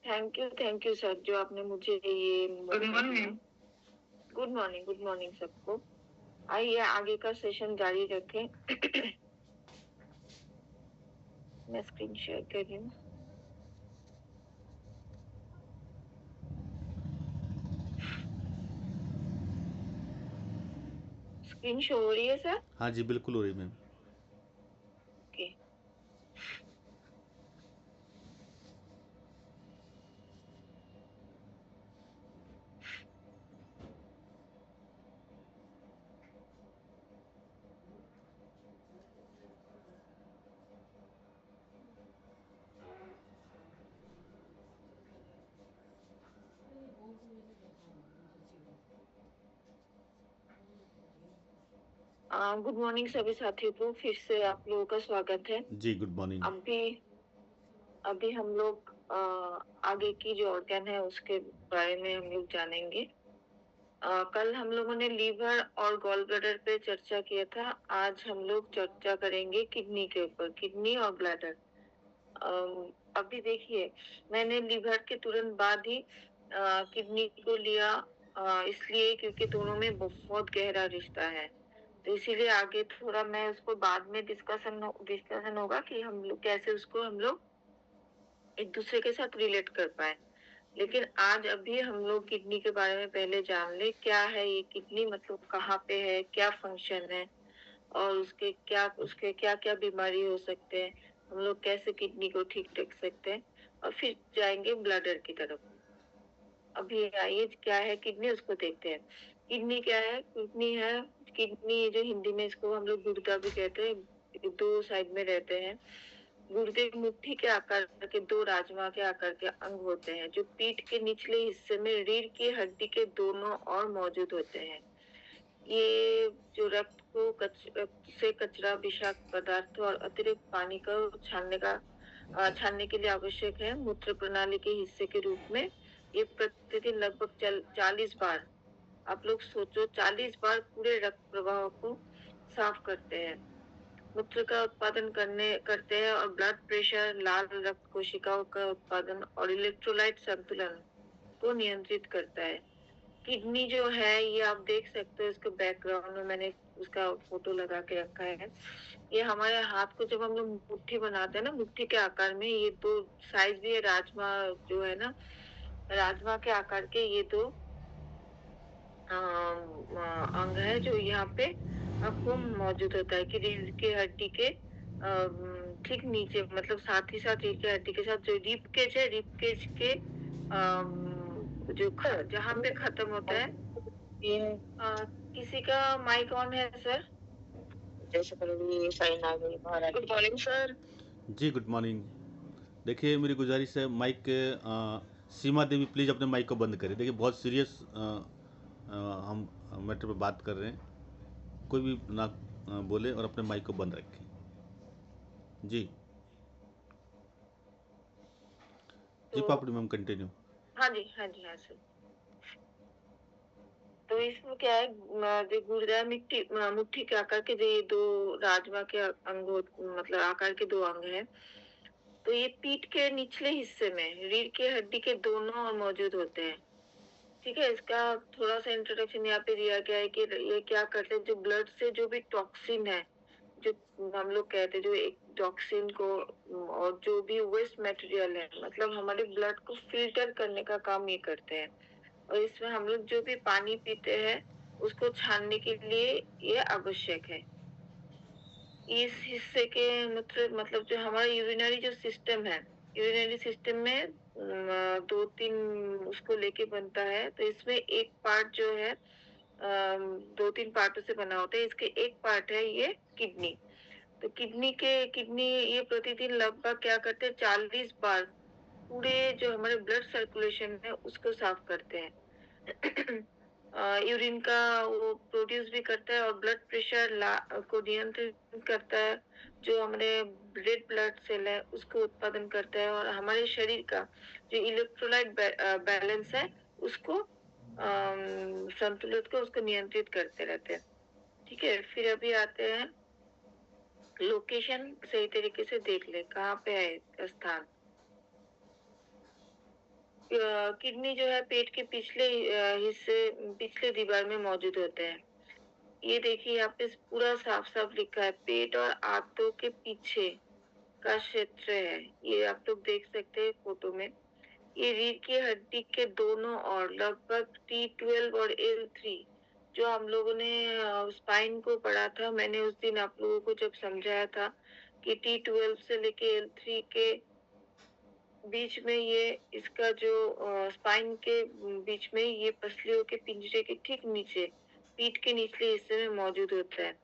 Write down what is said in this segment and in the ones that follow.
Thank you sir, जो आपने मुझे ये गुड मॉर्निंग सबको। आइए आगे का सेशन जारी रखें। मैं स्क्रीन शेयर कर रही हूँ। स्क्रीन शो हो रही है सर? हाँ जी, बिल्कुल हो रही मैम। ओके। गुड मॉर्निंग सभी साथियों को, फिर से आप लोगों का स्वागत है। जी गुड मॉर्निंग। अभी हम लोग आगे की जो ऑर्गन है उसके बारे में हम लोग जानेंगे। कल हम लोगों ने लीवर और गॉल ब्लैडर पे चर्चा किया था। आज हम लोग चर्चा करेंगे किडनी के ऊपर, किडनी और ब्लैडर। अभी देखिए, मैंने लीवर के तुरंत बाद ही किडनी को लिया, इसलिए क्योंकि दोनों में बहुत गहरा रिश्ता है। तो इसीलिए आगे थोड़ा मैं उसको बाद में डिस्कशन होगा कि हम लोग कैसे उसको हम लोग एक दूसरे के साथ रिलेट कर पाए। लेकिन आज अभी हम लोग किडनी के बारे में पहले जान ले, क्या है ये किडनी, मतलब कहाँ पे है, क्या फंक्शन है, और उसके क्या क्या बीमारी हो सकते हैं, हम लोग कैसे किडनी को ठीक रख सकते हैं, और फिर जाएंगे ब्लडर की तरफ। अभी आइए क्या है किडनी, उसको देखते हैं। किडनी क्या है? किडनी जो हिंदी में इसको हम लोग गुर्दा भी कहते हैं, दो साइड में रहते हैं। गुर्दे मुट्ठी के आकार के दो राजमा के आकार के अंग होते हैं, जो पीठ के निचले हिस्से में रीढ़ की हड्डी के दोनों ओर मौजूद होते हैं। ये जो रक्त से कचरा, विषाक्त पदार्थ और अतिरिक्त पानी का छानने के लिए आवश्यक है। मूत्र प्रणाली के हिस्से के रूप में ये प्रतिदिन लगभग 40 बार, आप लोग सोचो, 40 बार पूरे रक्त प्रवाह को साफ करते हैं। मूत्र का उत्पादन करते हैं और ब्लड प्रेशर, लाल रक्त कोशिकाओं का उत्पादन और इलेक्ट्रोलाइट संतुलन को नियंत्रित करता है। किडनी जो है ये आप देख सकते हो, इसके बैकग्राउंड में मैंने उसका फोटो लगा के रखा है। ये हमारे हाथ को जब हम लोग मुट्ठी बनाते हैं ना, मुट्ठी के आकार में ये दो साइज भी है। राजमा जो है ना, राजमा के आकार के ये दो अंग है, जो यहाँ पे आपको मौजूद होता है कि रीढ़ की हड्डी के ठीक नीचे, मतलब साथ ही साथ रीढ़ की हड्डी के साथ जो रिब केज है, रिब केज के जहाँ पे खत्म होता है। किसी का माइक ऑन है सर? जैसे कभी साइन आ गई बाहर। Good morning sir. जी गुड मॉर्निंग। देखिए, मेरी गुजारिश है, माइक सीमा देवी प्लीज़ अपने माइक को बंद करें। देखिए, बहुत सीरियस हम मैटर पे बात कर रहे हैं। कोई भी ना बोले और अपने माइक को बंद रखें। जी जी तो पापड़ी मैम, कंटिन्यू। हाँ जी, हाँ सर। तो इसमें क्या है, जो गुर्दा मुट्ठी के आकार के जो ये दो राजमा के मतलब आकार के दो अंग हैं, तो ये पीठ के निचले हिस्से में रीढ़ की हड्डी के दोनों ओर मौजूद होते हैं। ठीक है, इसका थोड़ा सा इंट्रोडक्शन यहाँ पे दिया गया है कि ये क्या करते हैं, जो ब्लड से जो भी टॉक्सिन है, जो हम लोग कहते हैं, जो एक टॉक्सिन को और जो भी वेस्ट मटेरियल है, मतलब हमारे ब्लड को फिल्टर करने का काम ये करते हैं। और इसमें हम लोग जो भी पानी पीते हैं उसको छानने के लिए ये आवश्यक है। इस हिस्से के मतलब जो हमारा यूरिनरी जो सिस्टम है, यूरिनरी सिस्टम में दो तीन उसको लेके बनता है। तो इसमें एक पार्ट जो है दो तीन पार्टों से बना होता है। इसके एक पार्ट है ये किडनी। तो किडनी ये प्रतिदिन लगभग क्या करते हैं, 40 बार पूरे जो हमारे ब्लड सर्कुलेशन है उसको साफ करते हैं। यूरिन का वो प्रोड्यूस भी करता है और ब्लड प्रेशर को नियंत्रित करता है। जो हमारे रेड ब्लड सेल है उसको उत्पादन करता है, और हमारे शरीर का जो इलेक्ट्रोलाइट बैलेंस है उसको संतुलित को उसको नियंत्रित करते रहते हैं। ठीक है, फिर अभी आते हैं लोकेशन, सही तरीके से देख ले कहाँ पे है इसका स्थान। किडनी जो है पेट के पिछले हिस्से पिछले दीवार में मौजूद होते हैं। ये देखिए यहाँ पे पूरा साफ-साफ लिखा है, पेट और आंतों के पीछे का क्षेत्र है। ये आप लोग देख सकते हैं फ़ोटो में। ये रीढ़ की हड्डी के दोनों ओर लगभग T12 और L3 जो हम लोगों ने स्पाइन को पढ़ा था, मैंने उस दिन आप लोगों को जब समझाया था कि T12 से लेके L3 के बीच में ये इसका जो स्पाइन के बीच में ये पसलियों के पिंजरे के ठीक नीचे, पीठ के निचले हिस्से में मौजूद होता है।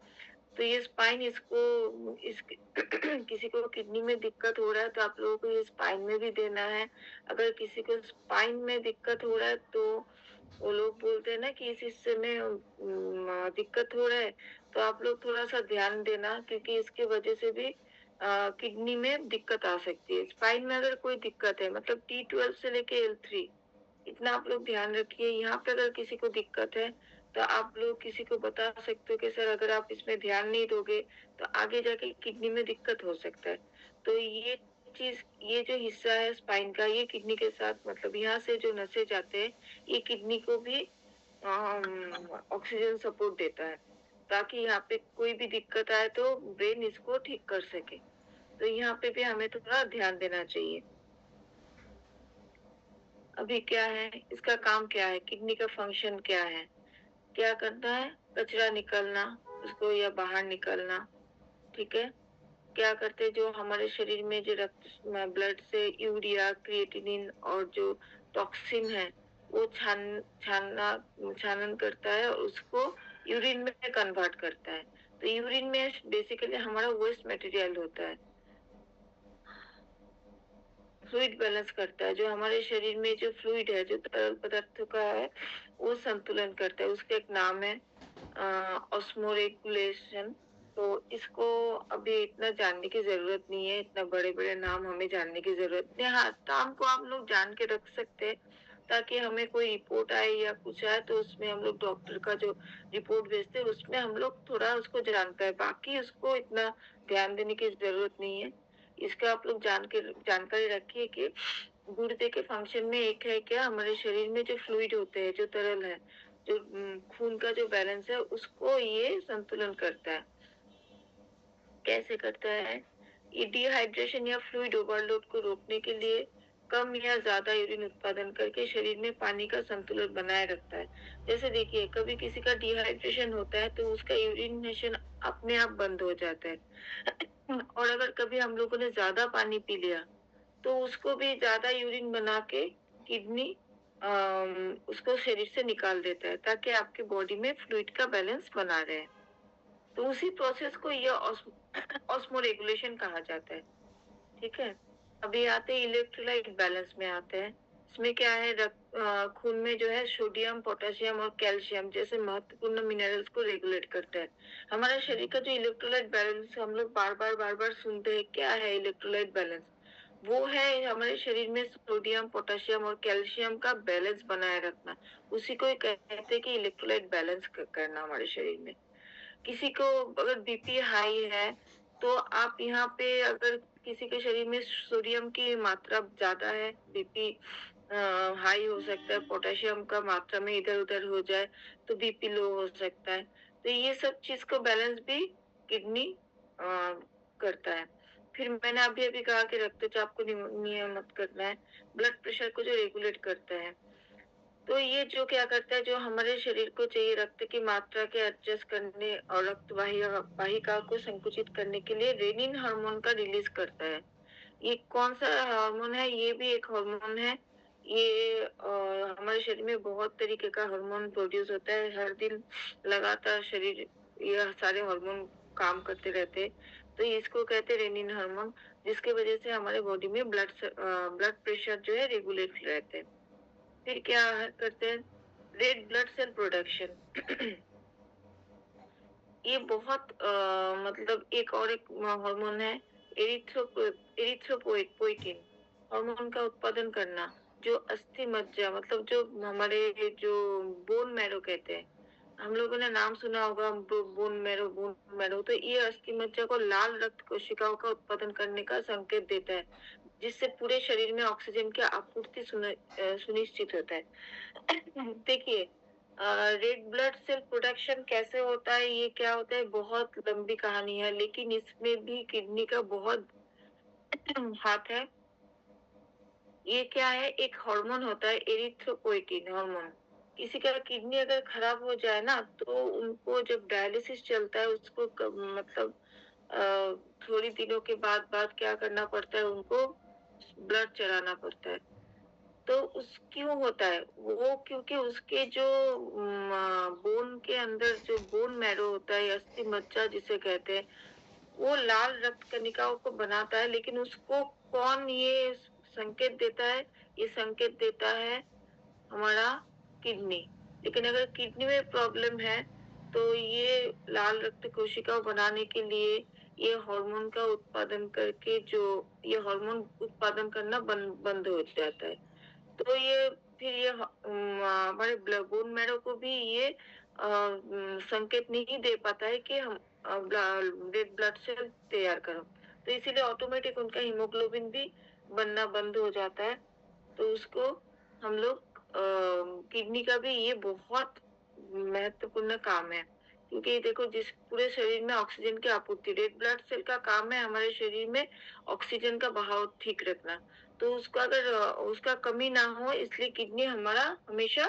तो ये स्पाइन इसको इस किसी को किडनी में दिक्कत हो रहा है तो आप लोगों को ये स्पाइन में भी देना है। अगर किसी को स्पाइन में दिक्कत हो रहा है तो वो लोग बोलते हैं ना कि इस हिस्से में दिक्कत हो रहा है, तो आप लोग थोड़ा-सा ध्यान देना क्योंकि इसकी वजह से भी किडनी में दिक्कत आ सकती है। स्पाइन में अगर कोई दिक्कत है मतलब T12 से लेके L3 इतना आप लोग ध्यान रखिए। यहाँ पे अगर किसी को दिक्कत है, तो आप लोग किसी को बता सकते हो कि सर अगर आप इसमें ध्यान नहीं दोगे, तो आगे जाके किडनी में दिक्कत हो सकता है। तो ये जो हिस्सा है स्पाइन का, ये किडनी के साथ मतलब यहाँ से जो नसें जाते हैं, ये किडनी को भी ऑक्सीजन सपोर्ट देता है, ताकि यहाँ पे कोई भी दिक्कत आए तो ब्रेन इसको ठीक कर सके। तो यहाँ पे भी हमें थोड़ा ध्यान देना चाहिए। अभी क्या है, इसका काम क्या है, किडनी का फंक्शन क्या है? क्या करना है? कचरा निकालना, उसको या बाहर निकालना, ठीक है? क्या करते हैं जो हमारे शरीर में जो रक्त ब्लड से यूरिया, क्रिएटिनिन और जो टॉक्सिन है, वो छानन करता है और उसको यूरिन में कन्वर्ट करता है। तो यूरिन में बेसिकली हमारा वेस्ट मटेरियल होता है। फ्लूइड बैलेंस करता है, जो हमारे शरीर में जो फ्लूइड है, जो तरल पदार्थों का है, वो संतुलन करता है। उसका एक नाम है ऑस्मोरेगुलेशन। तो इसको अभी इतना जानने की ज़रूरत नहीं है, इतना बड़े-बड़े नाम हमें जानने की ज़रूरत नहीं है। हाँ, नाम को आप लोग जान के रख सकते हैं, ताकि हमें कोई रिपोर्ट आए या कुछ आए, तो उसमें हम लोग डॉक्टर का जो रिपोर्ट भेजते हैं, उसमें हम लोग थोड़ा उसको जान पाएँ। बाकी उसको इतना ध्यान देने की ज़रूरत नहीं है। इसका आप लोग जानकारी रखिए कि गुर्दे के फंक्शन में एक है क्या हमारे शरीर में जो फ्लूइड होते हैं, जो तरल है, जो खून का जो बैलेंस है, उसको ये संतुलन करता है। कैसे करता है? ये डिहाइड्रेशन या फ्लूइड ओवरलोड को रोकने के लिए कम या ज़्यादा यूरिन उत्पादन करके शरीर में पानी का संतुलन बनाए रखता है। जैसे देखिए, कभी किसी का डिहाइड्रेशन होता है, तो उसका यूरिनेशन अपने आप बंद हो जाता है। और अगर कभी हम लोगों ने ज़्यादा पानी पी लिया, तो उसको भी ज़्यादा यूरिन बना के किडनी उसको शरीर से निकाल देता है, ताकि आपकी बॉडी में फ्लूइड का बैलेंस बना रहे। तो उसी प्रोसेस को ये ऑस्मोरेगुलेशन कहा जाता है, ठीक है? अभी आते हैं इलेक्ट्रोलाइट बैलेंस में आते हैं। इसमें क्या है खून में जो है सोडियम, पोटेशियम और कैल्शियम जैसे महत्वपूर्ण मिनरल्स को रेगुलेट करता है। हमारे शरीर का जो इलेक्ट्रोलाइट बैलेंस हम लोग बार-बार सुनते हैं, क्या है इलेक्ट्रोलाइट बैलेंस? वो है हमारे शरीर में सोडियम, पोटेशियम और कैल्शियम का बैलेंस बनाए रखना। उसी को ही कहते हैं कि इलेक्ट्रोलाइट बैलेंस करना हमारे शरीर में। किसी को अगर बीपी हाई है, तो आप यहाँ पे अगर किसी के शरीर में सोडियम की मात्रा ज़्यादा है, बीपी हाई हो सकता है, पोटेशियम का मात्रा में इधर-उधर हो जाए, तो बीपी लो हो सकता है। तो ये सब चीज़ को बैलेंस भी किडनी अ, करता है। फिर मैंने अभी-अभी कहा कि रक्तचाप को नियमित करना है, ब्लड प्रेशर को जो रेगुलेट करता है। तो ये जो क्या करता है, जो हमारे शरीर को चाहिए रक्त की मात्रा के एडजस्ट करने और वाहिका को संकुचित करने के लिए रेनिन हार्मोन का रिलीज करता है। ये कौन-सा हार्मोन है? ये भी एक हार्मोन है। ये हमारे शरीर में बहुत तरीके का हार्मोन प्रोड्यूस होता है। हर दिन लगातार शरीर ये सारे हार्मोन काम करते रहते हैं। तो इसको कहते हैं रेनिन हार्मोन, जिसकी वजह से हमारे बॉडी में ब्लड प्रेशर जो है रेगुलेट रहते हैं। फिर क्या करते हैं? Red blood cell production. ये बहुत मतलब एक हार्मोन है एरिथ्रोपोइटिन हार्मोन का उत्पादन करना, जो अस्थि मज्जा मतलब जो हमारे जो बोन मैरो कहते हैं। हम लोगों ने नाम सुना होगा बोन मैरो। तो ये अस्थि मज्जा को लाल रक्त कोशिकाओं का उत्पादन करने का संकेत देता है, जिससे पूरे शरीर में ऑक्सीजन की आपूर्ति सुनिश्चित होता है। देखिए, रेड ब्लड सेल प्रोडक्शन कैसे होता है, ये क्या होता है, बहुत लंबी कहानी है, लेकिन इसमें भी किडनी का बहुत हाथ है। ये क्या है, एक हार्मोन होता है, एरिथ्रोपोइटिन हार्मोन। किसी का किडनी अगर खराब हो जाए ना, तो उनको जब डायलिसिस चलता है, उसको मतलब थोड़ी दिनों के बाद क्या करना पड़ता है, उनको ब्लड चढ़ाना पड़ता है। तो क्यों होता है वो, क्योंकि उसके जो बोन के अंदर जो बोन मैरो होता है, अस्थि मज्जा जिसे कहते हैं, वो लाल रक्त कणिकाओं को बनाता है, लेकिन उसको कौन ये संकेत देता है, ये संकेत देता है हमारा किडनी। लेकिन अगर किडनी में प्रॉब्लम है, तो ये लाल रक्त कोशिकाओं बनाने के लिए ये हार्मोन का उत्पादन करके जो ये हार्मोन उत्पादन करना बंद हो जाता है। तो ये फिर ये हमारे बोन मैरो को भी ये संकेत नहीं दे पाता है कि हम रेड ब्लड सेल तैयार करो। तो इसीलिए ऑटोमेटिक उनका हीमोग्लोबिन भी बनना बंद हो जाता है। तो उसको हम लोग किडनी का भी ये बहुत महत्वपूर्ण काम है, क्योंकि देखो, जिस पूरे शरीर में ऑक्सीजन की आपूर्ति, रेड ब्लड सेल का काम है हमारे शरीर में ऑक्सीजन का बहाव ठीक रखना। तो उसका अगर उसका कमी ना हो, इसलिए किडनी हमारा हमेशा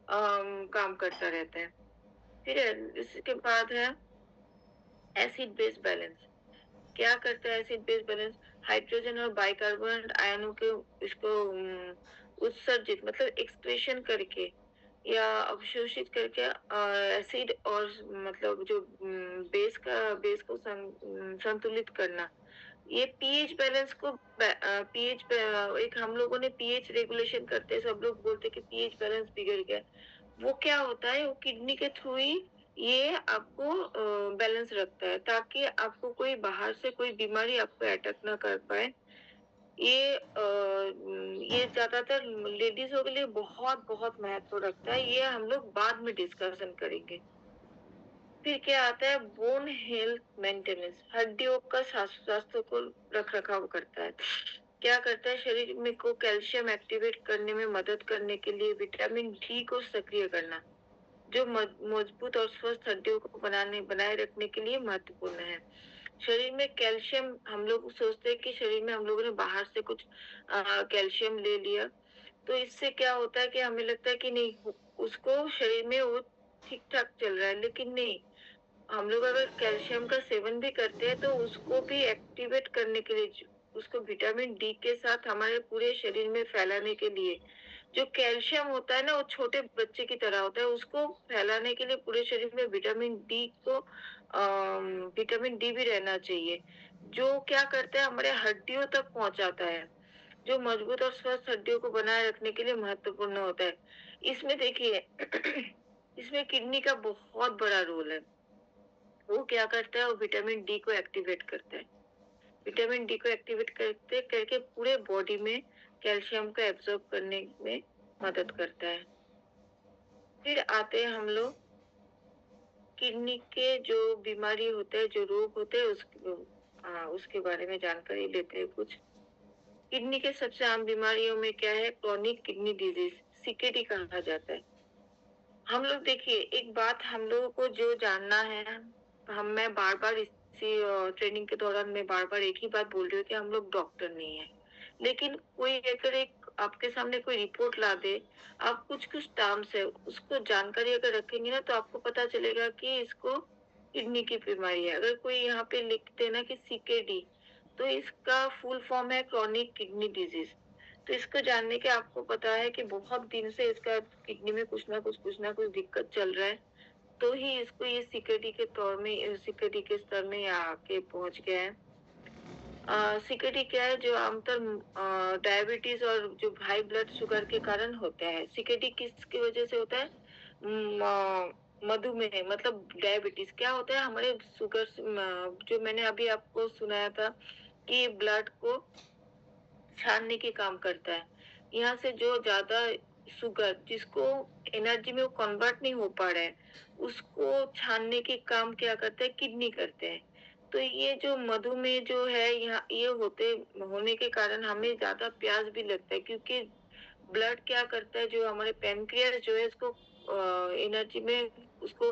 काम करता रहता है। फिर इसके बाद है एसिड बेस बैलेंस। क्या करता है एसिड बेस बैलेंस? हाइड्रोजन और बाइकार्बोनेट आयनों के इसको उत्सर्जित मतलब एक्सक्रीशन करके या अवशोषित करके एसिड और मतलब जो बेस को संतुलित करना। ये पीएच बैलेंस को पीएच एक हम लोगों ने पीएच रेगुलेशन करते हैं, सब लोग बोलते हैं कि पीएच बैलेंस बिगड़ गया। वो क्या होता है, वो किडनी के थ्रू ही ये आपको बैलेंस रखता है, ताकि आपको कोई बाहर से कोई बीमारी आपको अटैक ना कर पाए। ये ज्यादातर लेडीजों के लिए बहुत बहुत महत्व रखता है। ये हम लोग बाद में डिस्कशन करेंगे। फिर क्या आता है, बोन हेल्थ मेंटेनेंस, हड्डियों का स्वास्थ्य को रख रखाव करता है। क्या करता है, शरीर में को कैल्शियम एक्टिवेट करने में मदद करने के लिए विटामिन डी को सक्रिय करना, जो मजबूत और स्वस्थ हड्डियों को बनाए रखने के लिए महत्वपूर्ण है। शरीर में कैल्शियम, हम लोग सोचते हैं कि शरीर में हम लोगों ने बाहर से कुछ कैल्शियम ले लिया, तो इससे क्या होता है कि हमें लगता है कि नहीं, उसको शरीर में वो ठीक ठाक चल रहा है, लेकिन नहीं। हम लोग अगर कैल्शियम का सेवन भी करते हैं, तो उसको भी एक्टिवेट करने के लिए, उसको विटामिन डी के साथ हमारे पूरे शरीर में फैलाने के लिए, जो कैल्शियम होता है ना, वो छोटे बच्चे की तरह होता है, उसको फैलाने के लिए पूरे शरीर में विटामिन डी भी रहना चाहिए, जो क्या करता है, हमारे हड्डियों तक पहुंचाता है, जो मजबूत और स्वस्थ हड्डियों को बनाए रखने के लिए महत्वपूर्ण होता है। इसमें देखिए इसमें किडनी का बहुत बड़ा रोल है। वो क्या करता है, वो विटामिन डी को एक्टिवेट करता है। विटामिन डी को एक्टिवेट करते करके पूरे बॉडी में कैल्शियम को एब्जॉर्ब करने में मदद करता है। फिर आते हैं हम लोग किडनी के जो बीमारी होते हैं, जो रोग होते हैं, उसके बारे में जानकारी लेते हैं कुछ। किडनी के सबसे आम बीमारियों में क्या है, क्रॉनिक किडनी डिजीज, सीकेडी कहा जाता है। हम लोग देखिए, एक बात हम लोगों को जो जानना है, मैं बार बार इसी ट्रेनिंग के दौरान मैं बार बार एक ही बात बोल रही हूँ कि हम लोग डॉक्टर नहीं है। लेकिन कोई अगर एक आपके सामने कोई रिपोर्ट ला दे, आप कुछ कुछ टर्म्स है उसको जानकारी अगर रखेंगे ना, तो आपको पता चलेगा कि इसको किडनी की बीमारी है। अगर कोई यहाँ पे लिख देना कि सीकेडी, तो इसका फुल फॉर्म है क्रॉनिक किडनी डिजीज। तो इसको जानने के आपको पता है कि बहुत दिन से इसका किडनी में कुछ ना कुछ दिक्कत चल रहा है, तो ही इसको ये सीकेडी के तौर में, सीकेडी के स्तर में यहाँ आके पहुंच गया है। सीकेडी क्या है, जो आमतौर डायबिटीज और जो हाई ब्लड शुगर के कारण होता है। सीकेडी किसकी वजह से होता है? मधुमेह मतलब डायबिटीज। क्या होता है, हमारे शुगर जो मैंने अभी आपको सुनाया था कि ब्लड को छानने के काम करता है। यहाँ से जो ज्यादा शुगर जिसको एनर्जी में वो कन्वर्ट नहीं हो पा रहा है, उसको छानने के काम क्या करते हैं, किडनी करते हैं। तो ये जो मधुमेह जो है यहाँ ये होने के कारण हमें ज़्यादा प्यास भी लगता है, क्योंकि ब्लड क्या करता है, जो हमारे पैनक्रियास जो है इसको एनर्जी में उसको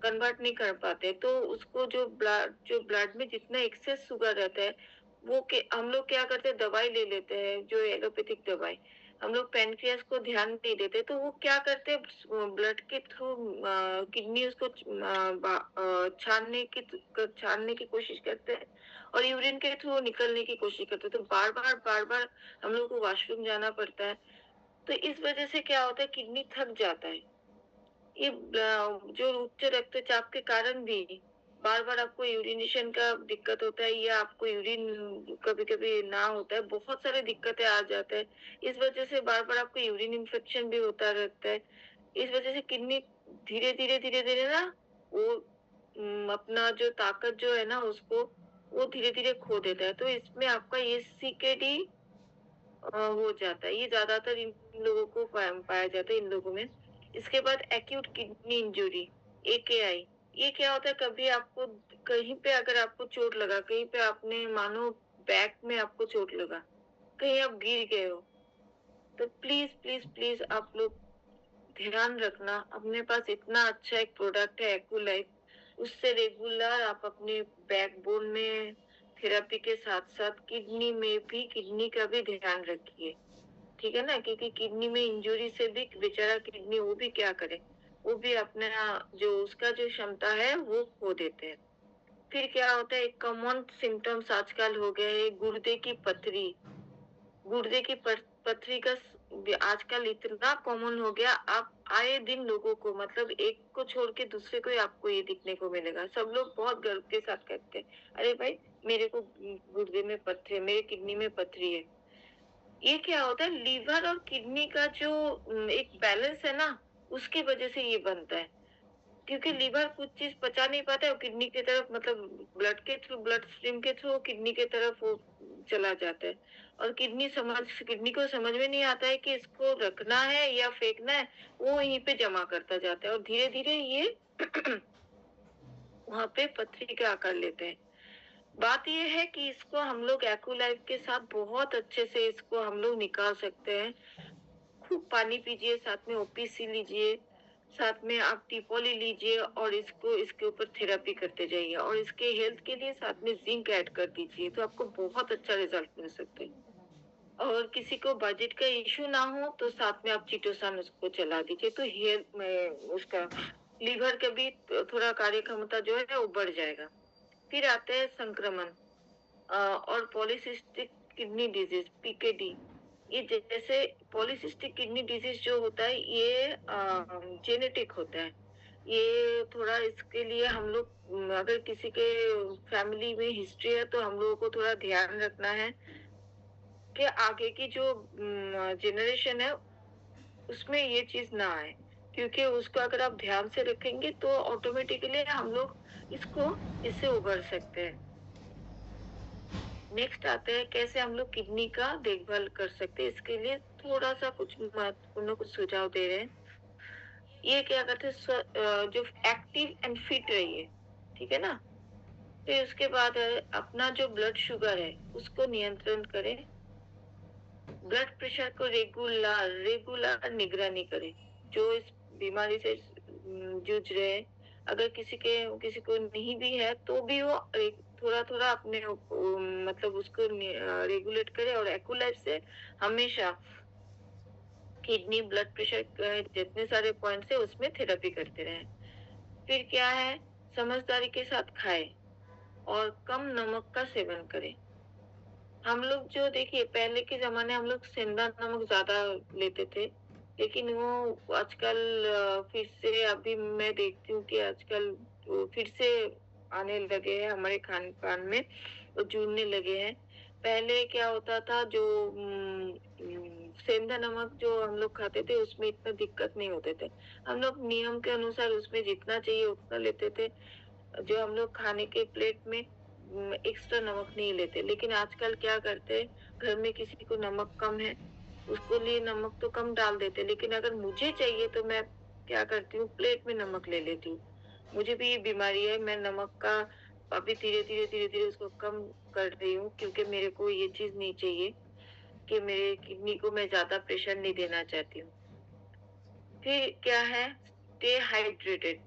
कन्वर्ट नहीं कर पाते। तो उसको जो ब्लड में जितना एक्सेस शुगर रहता है, वो के हम लोग क्या करते हैं, दवाई ले लेते हैं, जो एलोपैथिक दवाई। हम लोग पैनक्रियास को ध्यान नहीं देते, तो वो क्या करते हैं, ब्लड के थ्रू किडनी उसको छानने की कोशिश करते हैं और यूरिन के थ्रू निकलने की कोशिश करते हैं। तो बार-बार हम लोग को वॉशरूम जाना पड़ता है। तो इस वजह से क्या होता है, किडनी थक जाता है। ये जो उच्च रक्तचाप के कारण भी बार-बार आपको यूरिनेशन का दिक्कत होता है, या आपको यूरिन कभी-कभी ना होता है, बहुत सारी दिक्कतें आ जाते हैं। इस वजह से बार-बार आपको यूरिन इन्फेक्शन भी होता रहता है। इस वजह से किडनी धीरे-धीरे ना वो अपना जो ताकत जो है ना उसको वो धीरे-धीरे खो देता है। तो इसमें आपका ये सीकेडी हो जाता है। ये ज़्यादातर इन लोगों को पाया जाता है, इन लोगों में। इसके बाद एक्यूट किडनी इंजरी, एकेआई। ये क्या होता है, कभी आपको कहीं पे अगर आपको चोट लगा, कहीं पे आपने मानो बैक में आपको चोट लगा, कहीं आप गिर गए हो, तो प्लीज़ आप लोग ध्यान रखना। अपने पास इतना अच्छा एक प्रोडक्ट है एक्यूलाइफ, उससे रेगुलर आप अपने बैकबोन में थेरेपी के साथ-साथ किडनी का भी ध्यान रखिए। ठीक है ना? क्योंकि किडनी में इंजरी से भी बेचारा किडनी वो भी क्या करे? वो भी अपना जो उसका जो क्षमता है वो खो देते हैं। फिर क्या होता है, एक कॉमन सिम्पटम्स आजकल हो गए हैं गुर्दे की पथरी। गुर्दे की पथरी का आजकल इतना कॉमन हो गया, आप आए दिन लोगों को, मतलब एक को छोड़ के दूसरे को ही आपको ये दिखने को मिलेगा। सब लोग बहुत गर्व के साथ कहते हैं, अरे भाई मेरे को गुर्दे में पथरी है, मेरे किडनी में पथरी है। ये क्या होता है, लीवर और किडनी का जो एक बैलेंस है ना, उसकी वजह से ये बनता है। क्योंकि लीवर कुछ चीज़ पचा नहीं पाता है और किडनी की तरफ, मतलब ब्लड स्ट्रीम के थ्रू किडनी की तरफ वो चला जाता है। और किडनी को समझ में नहीं आता है कि इसको रखना है या फेंकना है, वो वहीं पे जमा करता जाता है और धीरे-धीरे ये वहाँ पे पथरी का आकार लेते हैं। बात ये है कि इसको हम लोग एक्यूलाइफ के साथ बहुत अच्छे से इसको हम लोग निकाल सकते हैं। खूब पानी पीजिए, साथ में ओपीसी लीजिए, साथ में आप टिपोली लीजिए और इसको इसके ऊपर थेरेपी करते जाइए और इसके हेल्थ के लिए साथ में जिंक ऐड कर दीजिए, तो आपको बहुत अच्छा रिजल्ट मिल सकते हैं। और किसी को बजट का इश्यू ना हो तो साथ में आप चिटोसान उसको चला दीजिए, तो हेल्थ में उसका लीवर का भी थोड़ा कार्य क्षमता जो है वो बढ़ जाएगा। फिर आते हैं संक्रमण और पॉलीसिस्टिक किडनी डिजीज, पीकेडी। ये जैसे पॉलीसिस्टिक किडनी डिजीज जो होता है ये जेनेटिक होता है। ये थोड़ा इसके लिए हम लोग अगर किसी के फैमिली में हिस्ट्री है तो हम लोगों को थोड़ा ध्यान रखना है कि आगे की जो जनरेशन है उसमें ये चीज ना आए, क्योंकि उसको अगर आप ध्यान से रखेंगे तो ऑटोमेटिकली हम लोग इससे उबर सकते हैं। नेक्स्ट आते हैं कैसे हम लोग किडनी का देखभाल कर सकते हैं। इसके लिए थोड़ा सा कुछ महत्वपूर्ण कुछ सुझाव दे रहे हैं। ये क्या करते हैं, जो एक्टिव एंड फिट रहिए, ठीक है ना। फिर उसके बाद अपना जो ब्लड शुगर है उसको नियंत्रण करें। ब्लड प्रेशर को रेगुलर रेगुलर निगरानी करें। जो इस बीमारी से जूझ रहे हैं, अगर किसी को नहीं भी है तो भी वो थोड़ा थोड़ा अपने मतलब उसको रेगुलेट करे और एक्यूलाइफ से हमेशा किडनी ब्लड प्रेशर जितने सारे पॉइंट्स है उसमें थेरेपी करते रहें। फिर क्या है, समझदारी के साथ खाएं और कम नमक का सेवन करें। हम लोग जो देखिए पहले के ज़माने हम लोग सेंधा नमक ज़्यादा लेते थे, लेकिन वो आजकल फिर से अभी मैं देखती हूँ कि आजकल वो फिर से आने लगे हैं हमारे खान-पान में, वो जुड़ने लगे हैं। पहले क्या होता था, जो सेंधा नमक जो हम लोग खाते थे उसमें इतना दिक्कत नहीं होते थे। हम लोग नियम के अनुसार उसमें जितना चाहिए उतना लेते थे। जो हम लोग खाने के प्लेट में एक्स्ट्रा नमक नहीं लेते, लेकिन आजकल क्या करते हैं, घर में किसी को नमक कम है, उसको लिए नमक तो कम डाल देते, लेकिन अगर मुझे चाहिए तो मैं क्या करती हूँ, प्लेट में नमक ले लेती हूँ। मुझे भी ये बीमारी है, मैं नमक का अभी धीरे-धीरे उसको कम कर रही हूँ, क्योंकि मेरे को ये चीज़ नहीं चाहिए कि मेरे किडनी को मैं ज़्यादा प्रेशर नहीं देना चाहती हूँ। फिर क्या है, स्टे हाइड्रेटेड,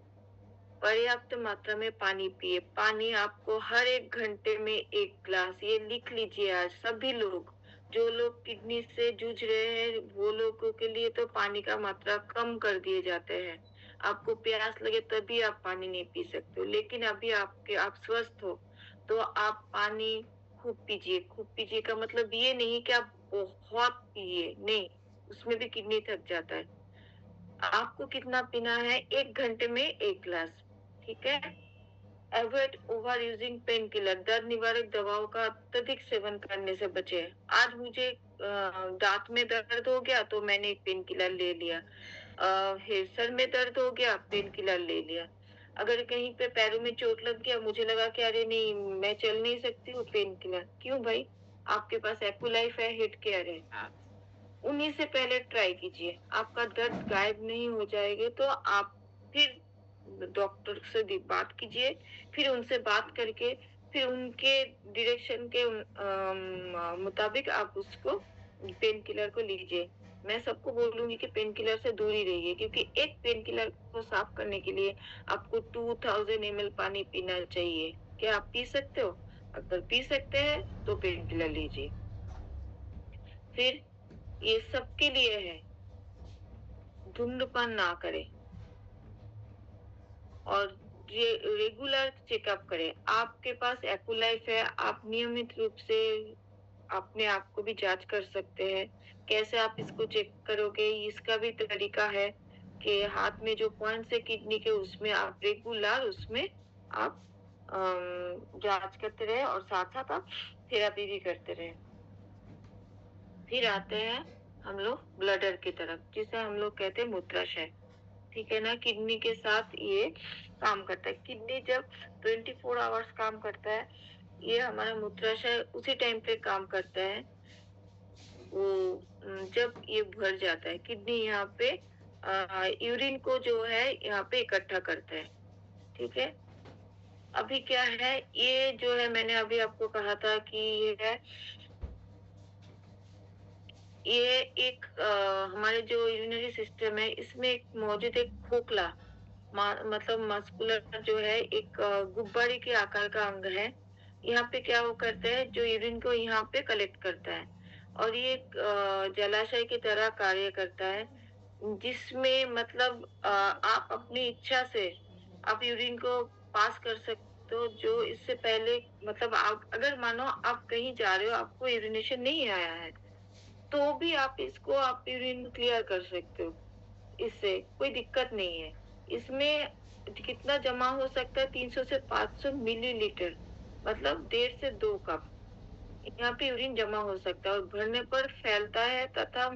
पर्याप्त मात्रा में पानी पिए। पानी आपको हर 1 घंटे में 1 ग्लास, ये लिख लीजिए आज सभी लोग। जो लोग किडनी से जूझ रहे हैं, वो लोगों के लिए तो पानी का मात्रा कम कर दिए जाते हैं। आपको प्यास लगे तभी आप पानी नहीं पी सकते हो, लेकिन अभी आप स्वस्थ हो, तो आप पानी खूब पीजिए। खूब पीजिए का मतलब ये नहीं कि आप बहुत पिए, नहीं, उसमें भी किडनी थक जाता है। आपको कितना पीना है? 1 घंटे में 1 ग्लास, ठीक है? Avoid over using pain killer, दर्द निवारक दवाओं का अत्यधिक सेवन करने से बचें। आज मुझे दाँत में दर्द हो गया तो मैंने एक पेन किलर ले लिया। सर में दर्द हो गया, पेन किलर ले लिया। अगर कहीं पे पैरों में चोट लग गया, मुझे लगा कि अरे नहीं, मैं चल नहीं सकती हूँ, पेन किलर। क्यों भाई? आपके पास एक्यूलाइफ है, हिट केयर है। उन्हीं से पहले ट्राई कीजिए। आपका दर्द गायब नहीं हो जाएगा तो आप फिर डॉक्टर से बात कीजिए, फिर उनसे बात करके फिर उनके डायरेक्शन के मुताबिक आप उसको पेन किलर को लीजिए। मैं सबको बोलूँगी कि पेन किलर से दूर ही रहिए, क्योंकि एक पेन किलर को साफ करने के लिए आपको 2000 ml पानी पीना चाहिए। क्या आप पी सकते हो? अगर पी सकते हैं तो पेन किलर लीजिए। फिर ये सबके लिए है, धूम्रपान ना करें और रेगुलर चेकअप करें। आपके पास एक्यूलाइफ है, आप नियमित रूप से अपने आप को भी जांच कर सकते हैं। कैसे आप इसको चेक करोगे? इसका भी तरीका है कि हाथ में जो पॉइंट्स है किडनी के, उसमें आप रेगुलर उसमें आप जांच करते रहे और साथ-साथ आप थेरेपी भी करते रहे। फिर आते हैं हम लोग ब्लडर की तरफ, जिसे हम लोग कहते हैं मूत्राशय। ठीक है ना? किडनी के साथ ये काम करता है। किडनी जब 24 आवर्स काम करता है, ये हमारा मूत्राशय उसी टाइम पे काम करता है। वो जब ये भर जाता है, किडनी यहाँ पे यूरिन को जो है यहाँ पे इकट्ठा करता है। ठीक है? अभी क्या है, ये जो है मैंने अभी आपको कहा था कि ये है, ये एक हमारे जो यूरिनरी सिस्टम है, इसमें एक मौजूद एक खोखला मतलब मस्कुलर जो है एक गुब्बारे के आकार का अंग है। यहाँ पे क्या वो करता है, जो यूरिन को यहाँ पे कलेक्ट करता है और ये एक जलाशय की तरह कार्य करता है, जिसमें मतलब आप अपनी इच्छा से आप यूरिन को पास कर सकते हो, जो इससे पहले मतलब आप अगर मानो आप कहीं जा रहे हो, आपको यूरिनेशन नहीं आया है, तो भी आप यूरिन क्लियर कर सकते हो। इससे कोई दिक्कत नहीं है। इसमें कितना जमा हो सकता है? 300 से 500 मिलीलीटर, मतलब 1.5 से 2 कप। यहाँ पे यूरिन जमा हो सकता है और भरने पर फैलता है तथा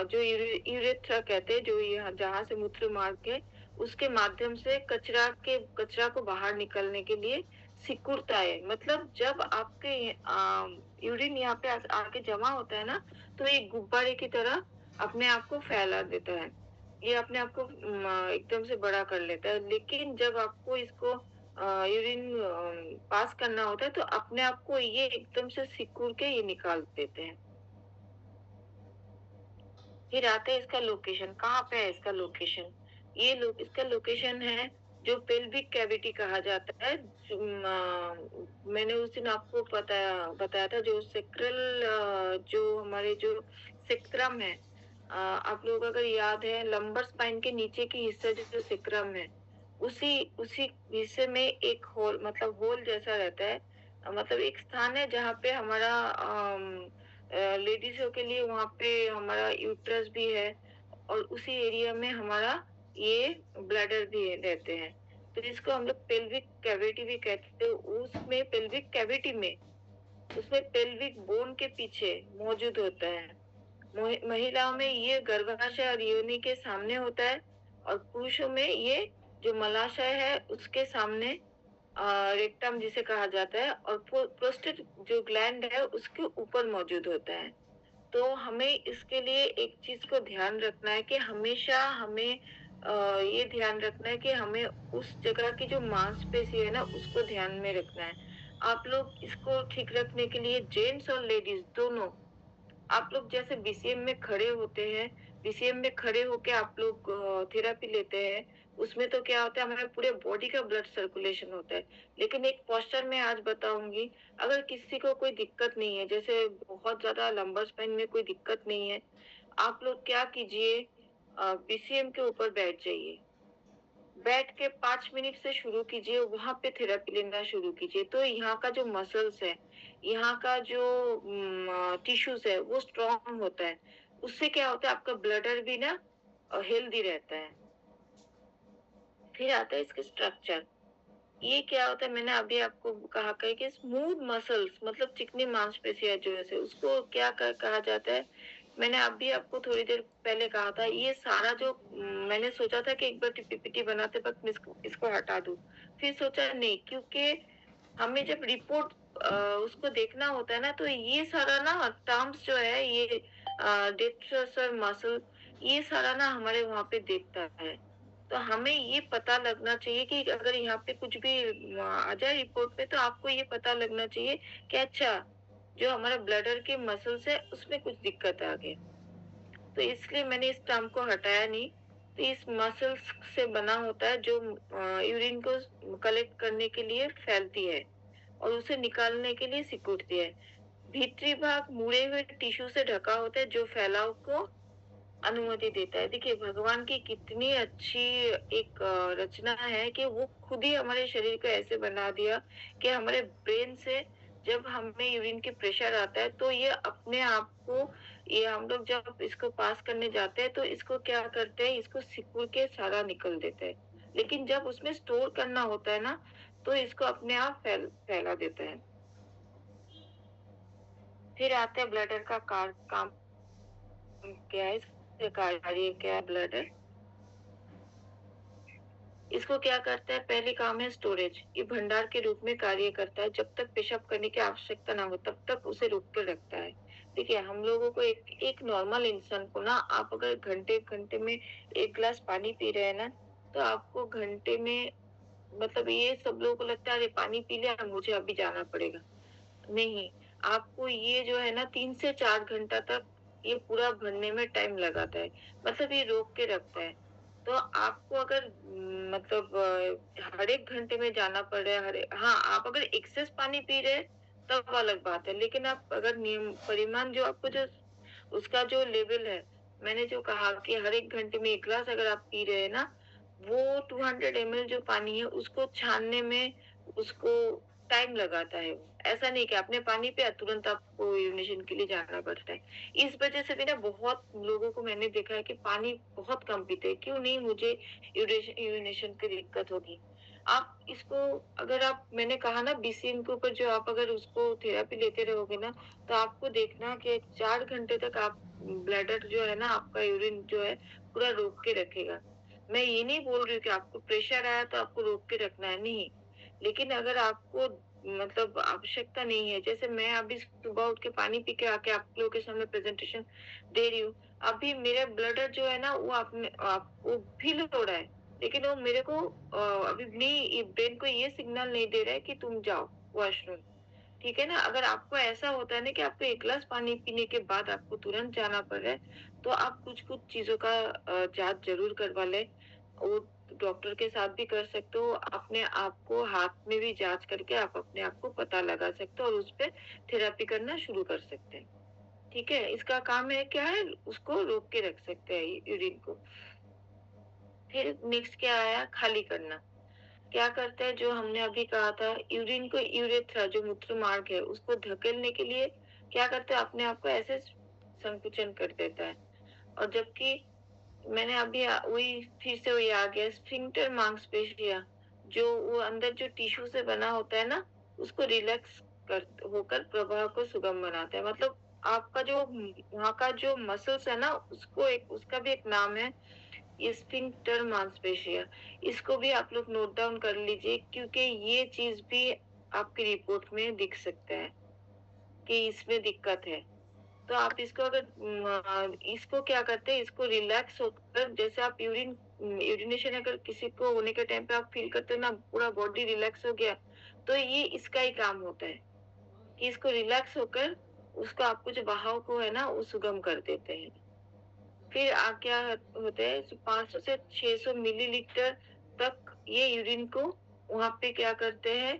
जो यूरेथ्रा कहते हैं, जो यहाँ जहाँ से मूत्र मार्ग है, उसके माध्यम से कचरा को बाहर निकलने के लिए सिकुड़ता है। मतलब जब आपके यूरिन यहाँ पे आके जमा होता है ना, तो ये गुब्बारे की तरह अपने आप को फैला देता है। ये अपने आप को एकदम से बड़ा कर लेता है। लेकिन जब आपको इसको यूरिन पास करना होता है, तो अपने आप को ये एकदम से सिकुड़ के ये निकाल देते हैं। फिर आते हैं इसका लोकेशन, कहाँ पे है इसका लोकेशन? इसका लोकेशन है जो पेल्विक कैविटी कहा जाता है। मैंने उस दिन आपको बताया था, जो सेक्रल जो हमारे जो सेक्रम है, आप लोगों को अगर याद है, लंबर स्पाइन के नीचे की हिस्सा जो सेक्रम है, उसी उसी हिस्से में एक होल, मतलब होल जैसा रहता है। मतलब एक स्थान है जहाँ पे हमारा लेडीज़ों के लिए वहाँ पे हमारा यूट्रस भी है और उसी एरिया में हमारा ये ब्लैडर भी रहते हैं। तो इसको हम लोग पेल्विक कैविटी भी कहते हैं। उसमें पेल्विक बोन के पीछे मौजूद होता है। महिलाओं में ये गर्भाशय और योनि के सामने होता है और पुरुषों में ये जो मलाशय है उसके सामने रेक्टम जिसे कहा जाता है और प्रोस्टेट जो ग्लैंड है उसके ऊपर मौजूद होता है। तो हमें इसके लिए एक चीज को ध्यान रखना है कि हमेशा हमें ये ध्यान रखना है कि हमें उस जगह की जो मांसपेशी है ना, उसको ध्यान में रखना है। आप लोग इसको ठीक रखने के लिए जेंट्स और लेडीज़ दोनों, आप लोग जैसे बीसीएम में खड़े होते हैं, बीसीएम में खड़े होके आप लोग थेरेपी लेते हैं, उसमें तो क्या होता है, हमारे पूरे बॉडी का ब्लड सर्कुलेशन होता है। लेकिन एक पोस्चर मैं आज बताऊँगी, अगर किसी को कोई दिक्कत नहीं है, जैसे बहुत ज़्यादा लंबर स्पाइन में कोई दिक्कत नहीं है, आप लोग क्या कीजिए, बीसीएम के ऊपर बैठ जाइए। बैठ के 5 मिनट से शुरू कीजिए, वहाँ पे थेरेपी लेना शुरू कीजिए। तो यहाँ का जो मसल्स है, यहाँ का जो टिश्यूज़ है, वो स्ट्रॉन्ग होता है। उससे क्या होता है, आपका ब्लडर भी ना हेल्दी रहता है। फिर आता है इसके स्ट्रक्चर। ये क्या होता है, मैंने अभी आपको कहा कि स्मूथ मसल्स मतलब चिकनी मांसपेशियाँ जो है उसको क्या कहा जाता है, मैंने अभी आपको थोड़ी देर पहले कहा था, ये सारा जो मैंने सोचा था कि एक बार पीपीटी बनाते वक़्त मैं इसको इसको हटा दूँ। फिर सोचा नहीं, क्योंकि हमें जब रिपोर्ट उसको देखना होता है ना, तो ये सारा ना टर्म्स जो है, ये डेप्थ मसल, ये सारा ना हमारे वहाँ पे देखता है। तो हमें ये पता लगना चाहिए कि अगर यहाँ पे कुछ भी आ जाए रिपोर्ट पे, तो आपको ये पता लगना चाहिए कि अच्छा, जो हमारा ब्लडर के मसल्स है उसमें कुछ दिक्कत आ गई। तो इसलिए मैंने इस टर्म को हटाया नहीं। तो इस मसल्स से बना होता है जो यूरिन को कलेक्ट करने के लिए फैलती है और उसे निकालने के लिए सिकुड़ती है। भीतरी भाग मुड़े हुए टिश्यू से ढका होता है जो फैलाव को अनुमति देता है। देखिए, भगवान की कितनी अच्छी एक रचना है कि वो खुद ही हमारे शरीर को ऐसे बना दिया कि हमारे ब्रेन से जब हमें यूरिन की प्रेशर आता है, तो ये अपने आप को, ये हम लोग जब इसको पास करने जाते हैं, तो इसको क्या करते हैं, इसको सिकुड़ के सारा निकल देता है। लेकिन जब उसमें स्टोर करना होता है ना, तो इसको अपने आप फैला देता है। फिर आता है ब्लडर का काम क्या है, इसका कार्य क्या है ब्लडर। इसको क्या करता है, पहले काम है स्टोरेज। ये भंडार के रूप में कार्य करता है। जब तक पेशाब करने की आवश्यकता ना हो, तब तक उसे रोक के रखता है। देखिए, हम लोगों को एक नॉर्मल इंसान को ना, आप अगर घंटे-घंटे में 1 ग्लास पानी पी रहे हैं ना, तो आपको घंटे में, मतलब ये सब लोगों को लगता है अरे पानी पी लिया, मुझे अभी जाना पड़ेगा। नहीं, आपको ये जो है ना 3 से 4 घंटा तक ये पूरा भरने में टाइम लगाता है। मतलब ये रोक के रखता है। तो आपको अगर मतलब हर 1 घंटे में जाना पड़ रहा है, हाँ, आप अगर एक्सेस पानी पी रहे हैं, तब अलग बात है। लेकिन आप अगर नियम परिमाण जो आपको जो उसका जो लेवल है, मैंने जो कहा कि हर 1 घंटे में 1 ग्लास अगर आप पी रहे हैं ना, वो 200 ml जो पानी है, उसको छानने में उसको टाइम लगाता है वो। ऐसा नहीं कि आपने पानी पिया, तुरंत आपको यूरिनेशन के लिए जाना पड़ता है। इस वजह से भी ना बहुत लोगों को मैंने देखा है कि पानी बहुत कम पीते हैं। क्यों नहीं, मुझे यूरिनेशन की दिक्कत होगी। आप इसको, अगर आप, मैंने कहा ना बीसीएम के ऊपर जो आप अगर उसको थेरेपी लेते रहोगे ना, तो आपको देखना कि 4 घंटे तक आप ब्लैडर जो है ना, आपका यूरिन जो है पूरा रोक के रखेगा। मैं ये नहीं बोल रही हूँ कि आपको प्रेशर आया तो आपको रोक के रखना है, नहीं। लेकिन अगर आपको मतलब आवश्यकता नहीं है, जैसे मैं अभी सुबह उठ के पानी पी के आके आप लोगों के सामने प्रेजेंटेशन दे रही हूँ, अभी मेरा ब्लडर जो है ना, वो आपको फील हो रहा है, लेकिन वो मेरे को अभी नहीं, ब्रेन को ये सिग्नल नहीं दे रहा है कि तुम जाओ वॉशरूम। ठीक है ना? अगर आपको ऐसा होता है ना कि आपको 1 ग्लास पानी पीने के बाद आपको तुरंत जाना पड़ रहा है, तो आप कुछ-कुछ चीज़ों का जाँच ज़रूर करवा लें। वो डॉक्टर के साथ भी कर सकते हो, अपने आप को हाथ में भी जाँच करके आप अपने आप को पता लगा सकते हो और उस पे थेरेपी करना शुरू कर सकते हैं। ठीक है? इसका काम है क्या है, उसको रोक के रख सकते हैं यूरिन को। फिर नेक्स्ट क्या आया, खाली करना। क्या करता है, जो हमने अभी कहा था, यूरिन को यूरेथ्रा जो मूत्र मार्ग है, उसको धकेलने के लिए क्या करता है, अपने आप को ऐसे संकुचन कर देता है। और जबकि मैंने अभी वही फिर से वही आ गया, स्फिंक्टर मांसपेशियाँ, जो वो अंदर जो टिश्यू से बना होता है ना, उसको रिलैक्स कर होकर प्रवाह को सुगम बनाता है। मतलब आपका जो वहाँ का जो मसल्स है ना, उसको एक, उसका भी एक नाम है, स्फिंक्टर मांसपेशियाँ। इसको भी आप लोग नोट डाउन कर लीजिए, क्योंकि ये चीज़ भी आपकी रिपोर्ट में दिख सकता है कि इसमें दिक्कत है। तो आप इसको अगर इसको क्या करते हैं, इसको रिलैक्स होकर जैसे आप यूरिनेशन अगर किसी को होने के टाइम पे आप फील करते हो ना पूरा बॉडी रिलैक्स हो गया, तो ये इसका ही काम होता है कि इसको रिलैक्स होकर उसको आपको जो बहाव को है ना वो सुगम कर देते हैं। फिर क्या होता है 500 से 600 मिलीलीटर तक ये यूरिन को वहां पे क्या करते हैं,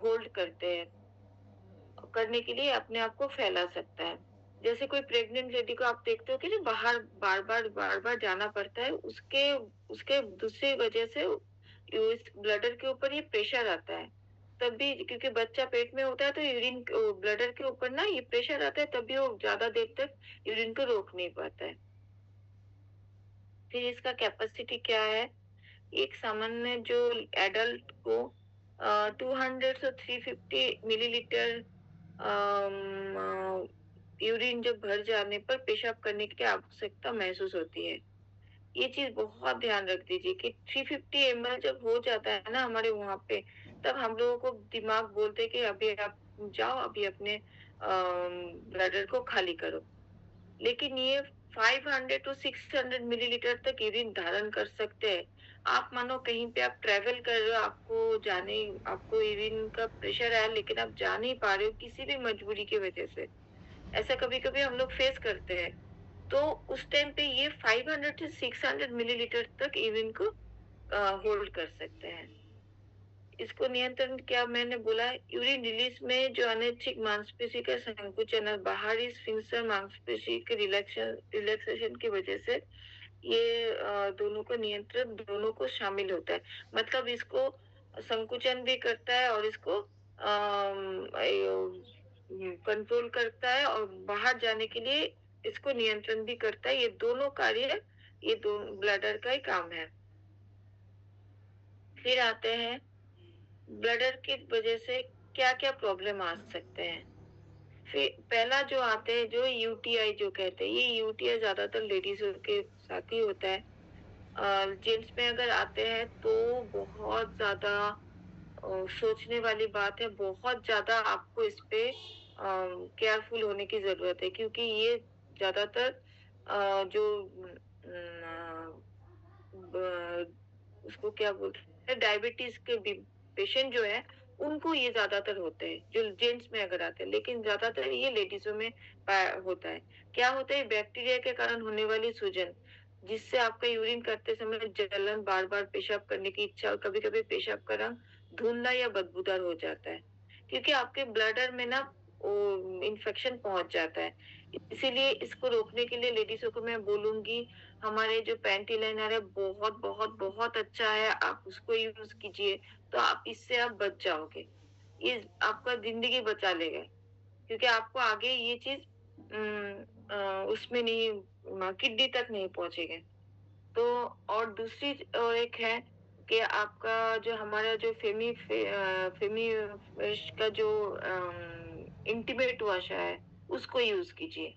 होल्ड करते हैं, करने के लिए अपने आप को फैला सकता है। जैसे कोई प्रेग्नेंट लेडी को आप देखते हो कि जो बाहर बार-बार जाना पड़ता है, उसके उसके दूसरी वजह से इस ब्लडर के ऊपर ये प्रेशर आता है। तब भी क्योंकि बच्चा पेट में होता है तो ब्लडर के ऊपर ना ये प्रेशर आता है, तब भी वो ज़्यादा देर तक यूरिन को रोक नहीं पाता है। फिर इसका कैपेसिटी क्या है? एक सामान्य जो एडल्ट को 200 से 350 मिलीलीटर यूरिन जब भर जाने पर पेशाब करने की आवश्यकता महसूस होती है। ये चीज बहुत ध्यान रख दीजिए कि 350 ml जब हो जाता है ना हमारे वहां पे, तब हम लोगों को दिमाग बोलते है कि अभी आप जाओ, अभी अपने ब्लडर को खाली करो। लेकिन ये 500 टू 600 मिलीलीटर तक यूरिन धारण कर सकते हैं। आप मानो कहीं पे आप ट्रेवल कर रहे हो, आपको यूरिन का प्रेशर है, लेकिन आप जा नहीं पा रहे हो किसी भी मजबूरी की वजह से। ऐसा कभी-कभी हम लोग फेस करते हैं। तो उस टाइम पे ये 500 टू 600 मिलीलीटर तक यूरिन को होल्ड कर सकते हैं। इसको नियंत्रण क्या मैंने बोला, यूरिन रिलीज में जो अनैच्छिक मांसपेशी का संकुचन और बाहरी स्फिंक्टर मांसपेशी के रिलैक्सेशन की वजह से ये दोनों को नियंत्रण दोनों को शामिल होता है। मतलब इसको संकुचन भी करता है और इसको कंट्रोल करता है और बाहर जाने के लिए इसको नियंत्रण भी करता है। ये दोनों कार्य ये दो ब्लडर का ही काम है। फिर आते हैं ब्लडर की वजह से क्या-क्या प्रॉब्लम आ सकते हैं। फिर पहला जो आते हैं जो यूटीआई जो कहते हैं, ये यूटीआई ज्यादातर लेडीजों के साथ ही होता है। जेंट्स में अगर आते हैं तो बहुत ज्यादा सोचने वाली बात है, बहुत ज्यादा आपको इस पे केयरफुल होने की जरूरत है, क्योंकि ये ज्यादातर जो उसको क्या बोलते हैं, डायबिटीज के पेशेंट जो है उनको ये ज्यादातर होते हैं, जो जेंट्स में अगर आते हैं, लेकिन ज्यादातर ये लेडीजों में होता है। क्या होता है, बैक्टीरिया के कारण होने वाली सूजन, जिससे आपका यूरिन करते समय जलन, बार बार पेशाब करने की इच्छा और कभी कभी पेशाब का रंग धुंधला या बदबूदार हो जाता है, क्योंकि आपके ब्लडर में ना इन्फेक्शन पहुंच जाता है। इसीलिए इसको रोकने के लिए लेडीजों को मैं बोलूंगी, हमारे जो पैंटी लाइनर है बहुत बहुत बहुत अच्छा है, आप उसको यूज कीजिए, तो आप इससे आप बच जाओगे। ये आपका जिंदगी बचा लेगा, क्योंकि आपको आगे ये चीज उसमें नहीं, किडनी तक नहीं पहुंचेगा। तो और दूसरी और एक है कि आपका जो हमारा जो फेमी का जो इंटीमेट वॉश है उसको यूज कीजिए।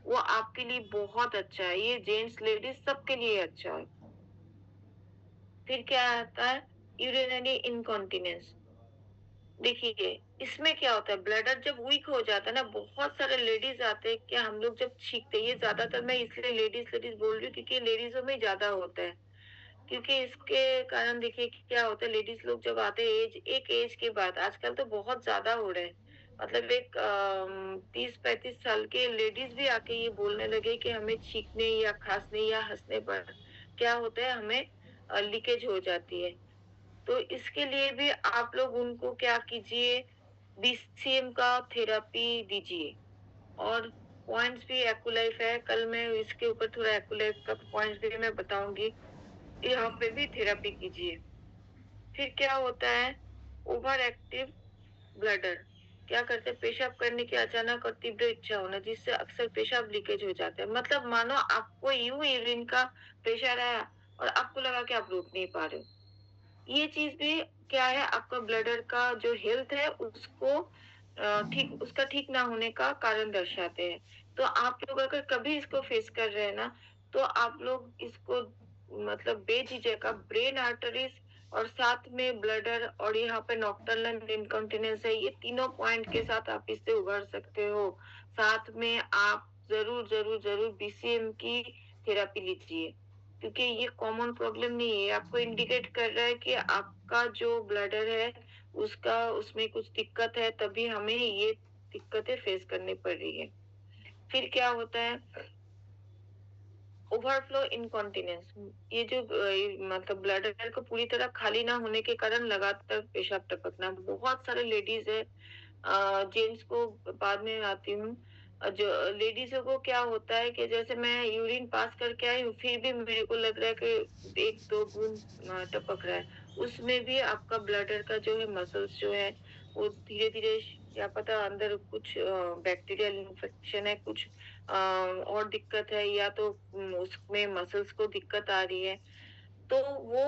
वो आपके लिए बहुत अच्छा है, ये जेंट्स लेडीज सबके लिए अच्छा है। फिर क्या आता है, यूरिनरी इनकॉन्टिनेंस। देखिए इसमें क्या होता है, ब्लडर जब वीक हो जाता है ना, बहुत सारे लेडीज आते हैं, क्या हम लोग जब छींकते हैं, ये ज्यादातर मैं इसलिए लेडीज लेडीज बोल रही हूँ क्योंकि लेडीजों में ज्यादा होता है। क्योंकि इसके कारण देखिए कि क्या होता है, लेडीज लोग जब आते हैं एक एज के बाद, आजकल तो बहुत ज्यादा हो रहे हैं, मतलब एक 30-35 साल के लेडीज भी आके ये बोलने लगे कि हमें छींकने या खांसने या हंसने पर क्या होता है, हमें लीकेज हो जाती है। तो इसके लिए भी आप लोग उनको क्या कीजिए, बीसीएम का थेरेपी दीजिए। और पॉइंट्स भी एक्यूलाइफ है, कल मैं इसके ऊपर थोड़ा एक्यूलाइफ का पॉइंट्स भी मैं बताऊंगी, यहाँ पे भी थेरेपी कीजिए। फिर क्या होता है, ओवर एक्टिव ब्लडर। क्या करते हैं, पेशाब करने की अचानक और तीव्र इच्छा होना, जिससे अक्सर पेशाब लीकेज हो जाता है। मतलब मानो आपको यूं यूरिन का प्रेशर आया और आपको लगा कि आप रोक नहीं पा रहे हो। ये चीज भी क्या है, आपका ब्लडर का जो हेल्थ है उसको उसका ठीक ना होने का कारण दर्शाते हैं। तो आप लोग अगर कभी इसको फेस कर रहे हैं ना, तो आप लोग इसको मतलब बेझिझक आप ब्रेन आर्टरीज और साथ में ब्लडर और यहाँ पे नॉक्टर्नल इनकॉन्टिनेंस है, ये तीनों पॉइंट के साथ आप इससे उभर सकते हो। साथ में आप ज़रूर, ज़रूर, ज़रूर बीसीएम की थेरेपी लीजिए, क्योंकि ये कॉमन प्रॉब्लम नहीं है, आपको इंडिकेट कर रहा है कि आपका जो ब्लैडर है, उसमें कुछ दिक्कत है, तभी हमें ये दिक्कतें फेस करनी पड़ रही है। फिर क्या होता है, ओवरफ्लो इनकॉन्टिनेंस, ये जो मतलब ब्लैडर को पूरी तरह खाली ना होने के कारण लगातार पेशाब टपकना। बहुत सारे लेडीज है, जेंट्स को बाद में आती हूँ। जो लेडीजों को क्या होता है कि जैसे मैं यूरिन पास करके आई हूँ, फिर भी मेरे को लग रहा है कि एक दो बूंद टपक रहा है। उसमें भी आपका ब्लैडर का जो है मसल्स जो है वो धीरे धीरे, क्या पता अंदर कुछ बैक्टीरियल इन्फेक्शन है, कुछ और दिक्कत है, या तो उसमें मसल्स को दिक्कत आ रही है, तो वो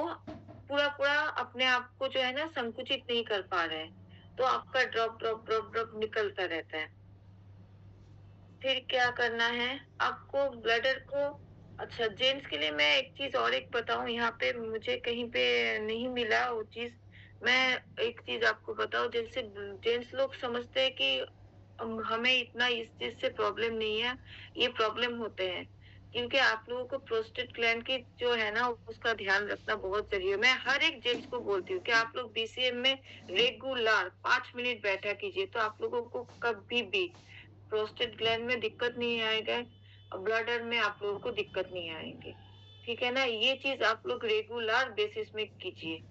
पूरा-पूरा अपने आप को जो है ना संकुचित नहीं कर पा रहे हैं, तो आपका ड्रॉप, ड्रॉप, ड्रॉप, ड्रॉप निकलता रहता है। फिर क्या करना है आपको ब्लैडर को। अच्छा, जेंट्स के लिए मैं एक चीज़ और एक बताऊँ, यहाँ पे मुझे कहीं पे नहीं मिला वो चीज़। मैं एक चीज़ आपको बताऊँ, जैसे जेंट्स लोग समझते हैं कि हमें इतना इस चीज़ से प्रॉब्लम नहीं है, ये प्रॉब्लम होते हैं। क्योंकि आप लोगों को प्रोस्टेट ग्लैंड की जो है ना उसका ध्यान रखना बहुत ज़रूरी है। मैं हर एक जेंट्स को बोलती हूँ कि आप लोग बीसीएम में रेगुलर 5 मिनट बैठा कीजिए, तो आप लोगों को कभी भी प्रोस्टेट ग्लैंड में दिक्कत नहीं आएगा, ब्लैडर में आप लोगों को दिक्कत नहीं आएंगे। ठीक है ना? ये चीज़ आप लोग रेगुलर बेसिस में कीजिए।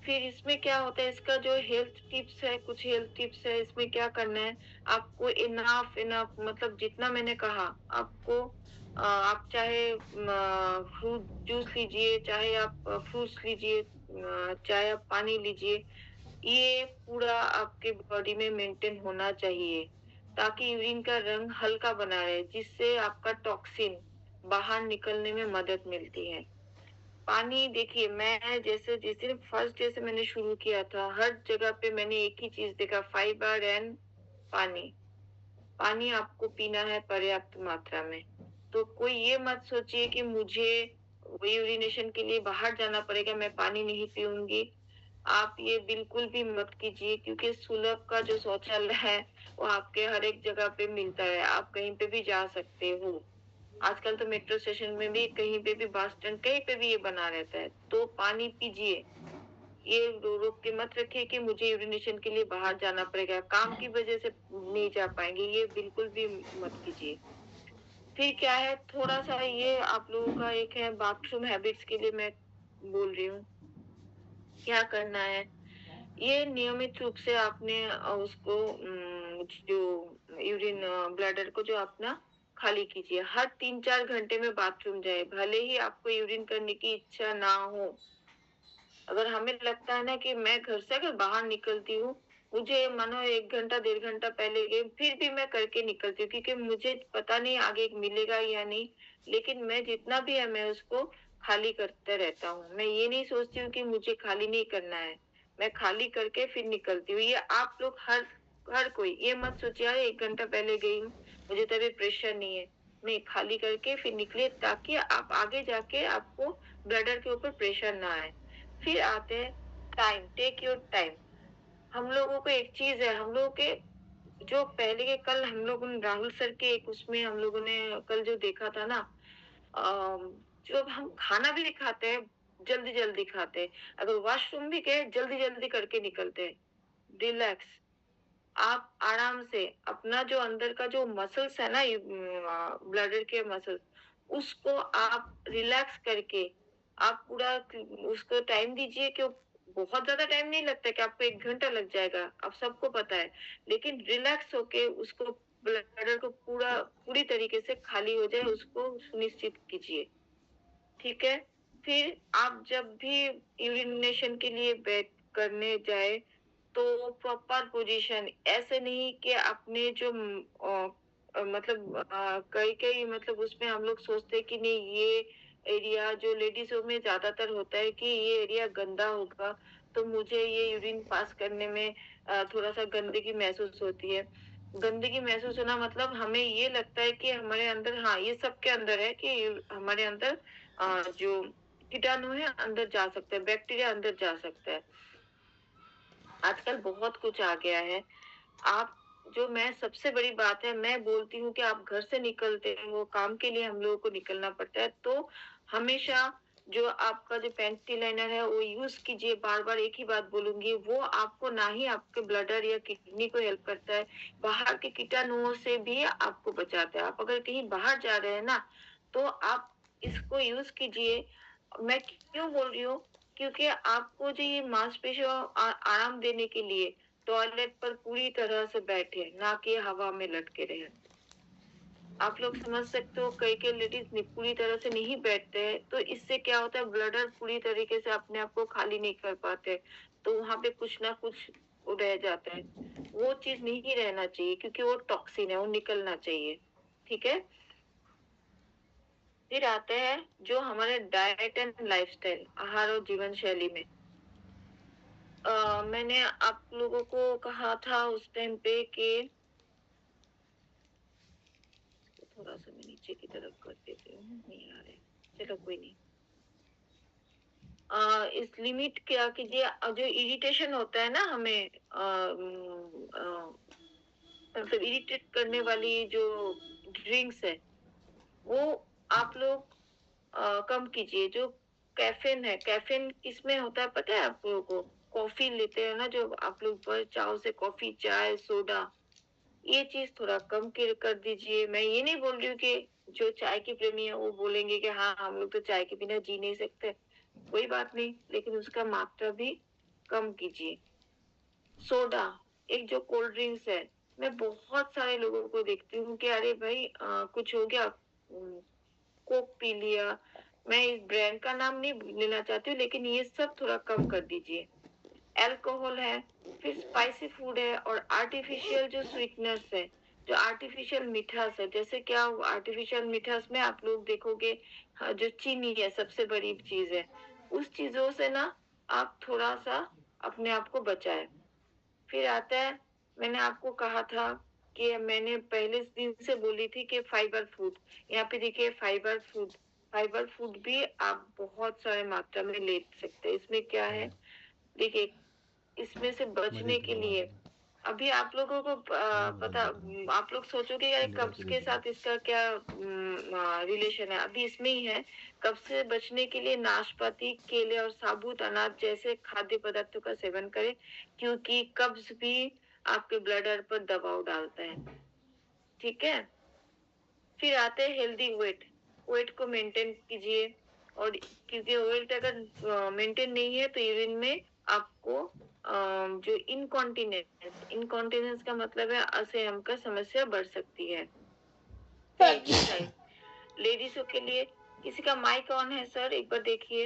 फिर इसमें क्या होता है, इसका जो हेल्थ टिप्स है, कुछ हेल्थ टिप्स है, इसमें क्या करना है, आपको इनफ इनफ मतलब जितना मैंने कहा, आपको आप चाहे फ्रूट जूस लीजिए, चाहे आप फ्रूट्स लीजिए, चाहे आप पानी लीजिए, ये पूरा आपके बॉडी में मेंटेन होना चाहिए, ताकि यूरिन का रंग हल्का बना रहे, जिससे आपका टॉक्सिन बाहर निकलने में मदद मिलती है। पानी देखिए, मैं जैसे जिस दिन फर्स्ट डे से मैंने शुरू किया था, हर जगह पे मैंने एक ही चीज़ देखा, फाइबर एंड पानी। पानी आपको पीना है पर्याप्त मात्रा में। तो कोई ये मत सोचिए कि मुझे यूरिनेशन के लिए बाहर जाना पड़ेगा, मैं पानी नहीं पीऊँगी। आप ये बिल्कुल भी मत कीजिए, क्योंकि सुलभ का जो शौचालय है, वो आपके हर एक जगह पे मिलता है। आप कहीं पे भी जा सकते हो। आजकल तो मेट्रो स्टेशन में भी, कहीं पे भी, बस स्टैंड, कहीं पे भी ये बना रहता है। तो पानी पीजिए। ये रोक के मत रखिए कि मुझे यूरिनेशन के लिए बाहर जाना पड़ेगा, काम की वजह से नहीं जा पाएँगे, ये बिल्कुल भी मत कीजिए। फिर क्या है, थोड़ा-सा ये आप लोगों का एक है बाथरूम हैबिट्स के लिए मैं बोल रही हूँ। क्या करना है, ये नियमित रूप से आपने उसको जो यूरिन ब्लैडर को जो अपना खाली कीजिए। हर 3-4 घंटे में बाथरूम जाए, भले ही आपको यूरिन करने की इच्छा ना हो। अगर हमें लगता है ना कि मैं घर से अगर बाहर निकलती हूँ, मुझे मानो 1 घंटा, डेढ़ घंटा पहले गई, फिर भी मैं करके निकलती हूँ, क्योंकि मुझे पता नहीं आगे मिलेगा या नहीं, लेकिन मैं जितना भी है मैं उसको खाली करते रहता हूँ। मैं ये नहीं सोचती हूँ कि मुझे खाली नहीं करना है, मैं खाली करके फिर निकलती हूँ। ये आप लोग हर हर कोई ये मत सोचिए, अरे 1 घंटा पहले गई हूँ, मुझे तो अभी प्रेशर नहीं है। नहीं, खाली करके फिर निकलिए, ताकि आप आगे जाके आपको ब्लैडर के ऊपर प्रेशर ना आए। फिर आते हैं टाइम, टेक योर टाइम। हम लोगों को एक चीज़ है, हम लोगों के जो पहले के, कल हम लोगों ने राहुल सर के एक उसमें हम लोगों ने कल जो देखा था ना, जब हम खाना भी खाते हैं, जल्दी-जल्दी खाते हैं। अगर वॉशरूम भी गए, जल्दी-जल्दी करके निकलते हैं। रिलैक्स, आप आराम से अपना जो अंदर का जो मसल्स है ना, ब्लैडर के मसल्स, उसको आप रिलैक्स करके आप पूरा उसको टाइम दीजिए कि बहुत ज्यादा टाइम नहीं लगता कि आपको 1 घंटा लग जाएगा, आप सबको पता है, लेकिन रिलैक्स होके उसको ब्लैडर को पूरी तरीके से खाली हो जाए, उसको सुनिश्चित कीजिए। ठीक है? फिर आप जब भी यूरिनेशन के लिए बैठ करने जाए, तो प्रॉपर पोजीशन, ऐसे नहीं कि आपने जो मतलब कई-कई मतलब उसमें हम लोग सोचते हैं कि नहीं, ये एरिया जो लेडीज़ों में ज़्यादातर होता है कि ये एरिया गंदा होगा, तो मुझे ये यूरिन पास करने में थोड़ा-सा गंदगी महसूस होती है। गंदगी महसूस होना मतलब हमें ये लगता है कि हमारे अंदर, हाँ, ये सबके अंदर है कि हमारे अंदर जो कीटाणु है अंदर जा सकता है, बैक्टीरिया अंदर जा सकता है। आजकल बहुत कुछ आ गया है। आप जो मैं सबसे बड़ी बात है, मैं बोलती हूँ कि आप घर से निकलते हो, काम के लिए हम लोगों को निकलना पड़ता है, तो हमेशा जो आपका जो पैंटी लाइनर है, वो यूज़ कीजिए। बार-बार एक ही बात बोलूँगी, वो आपको ना ही आपके ब्लडर या किडनी को हेल्प करता है, बाहर के कीटाणुओं से भी आपको बचाता है। आप अगर कहीं बाहर जा रहे हैं ना, तो आप इसको यूज़ कीजिए। मैं क्यों बोल रही हूँ? क्योंकि आपको जो ये मांसपेशियों आराम देने के लिए टॉयलेट पर पूरी तरह से बैठे, ना कि हवा में लटके रहे। आप लोग समझ सकते हो कई-कई लेडीज़ पूरी तरह से नहीं बैठते हैं, तो इससे क्या होता है ब्लडर पूरी तरीके से अपने आप को खाली नहीं कर पाते, तो वहाँ पे कुछ ना कुछ वो रह जाता है। वो चीज़ नहीं रहना चाहिए क्योंकि वो टॉक्सिन है, वो निकलना चाहिए। ठीक है? फिर आते हैं जो हमारे डाइट एंड लाइफ़स्टाइल, आहार और जीवन शैली में। मैंने आप लोगों को कहा था उस टाइम पे कि थोड़ा-सा मैं नीचे की तरफ कर देती हूँ, नहीं आ रहा है। चलो कोई नहीं। इस लिमिट क्या कीजिए, जो इरिटेशन होता है ना हमें मतलब इरिटेट करने वाली जो ड्रिंक्स है, वो आप लोग कम कीजिए। जो कैफ़ीन है, कैफ़ीन किसमें होता है पता है आप लोगों को? कॉफ़ी लेते हैं ना जो आप लोग बड़े चाव से कॉफ़ी, चाय, सोडा, ये चीज़ थोड़ा कम कर दीजिए। मैं ये नहीं बोल रही हूँ कि जो चाय के प्रेमी है वो बोलेंगे कि हाँ, हम लोग तो चाय के बिना जी नहीं सकते। कोई बात नहीं, लेकिन उसका मात्रा भी कम कीजिए। सोडा, एक जो कोल्ड ड्रिंक्स है, मैं बहुत सारे लोगों को देखती हूँ कि अरे भाई कुछ हो गया, कोक पी लिया। मैं इस ब्रांड का नाम नहीं लेना चाहती हूँ, लेकिन ये सब थोड़ा कम कर दीजिए। अल्कोहल है, फिर स्पाइसी फूड है और आर्टिफिशियल जो स्वीटनेस है, जो आर्टिफिशियल मिठास है, जैसे क्या आर्टिफिशियल मिठास में आप लोग देखोगे जो चीनी है सबसे बड़ी चीज़ है। उस चीज़ों से ना आप थोड़ा-सा अपने आप को बचाएँ। फिर आता है, मैंने आपको कहा था कि मैंने पहले दिन से बोली थी कि फाइबर फूड, यहाँ पे देखिए फाइबर फूड भी आप बहुत सारे मात्रा में ले सकते हैं। इसमें क्या है, देखिए इसमें से मजे बचने तो के हुआ लिए अभी आप लोगों को पता, आप लोग सोचोगे यार इंदिरा कब्ज के लिए के दिया। साथ इसका क्या रिलेशन है, अभी इसमें ही है। कब्ज से बचने के लिए नाशपाती, केले और साबुत अनाज जैसे खाद्य पदार्थों का सेवन करें, क्योंकि कब्ज भी आपके ब्लडर पर दबाव डालता है। ठीक है? फिर आते हैं हेल्दी वेट। वेट को मेंटेन कीजिए, और क्योंकि वेट अगर मेंटेन नहीं है तो यूरिन में आपको जो इनकॉन्टिनेंस का मतलब है असहज का समस्या बढ़ सकती है। फिर एक्सरसाइज, लेडीजों के लिए, किसी का माइक ऑन है सर, एक बार देखिए।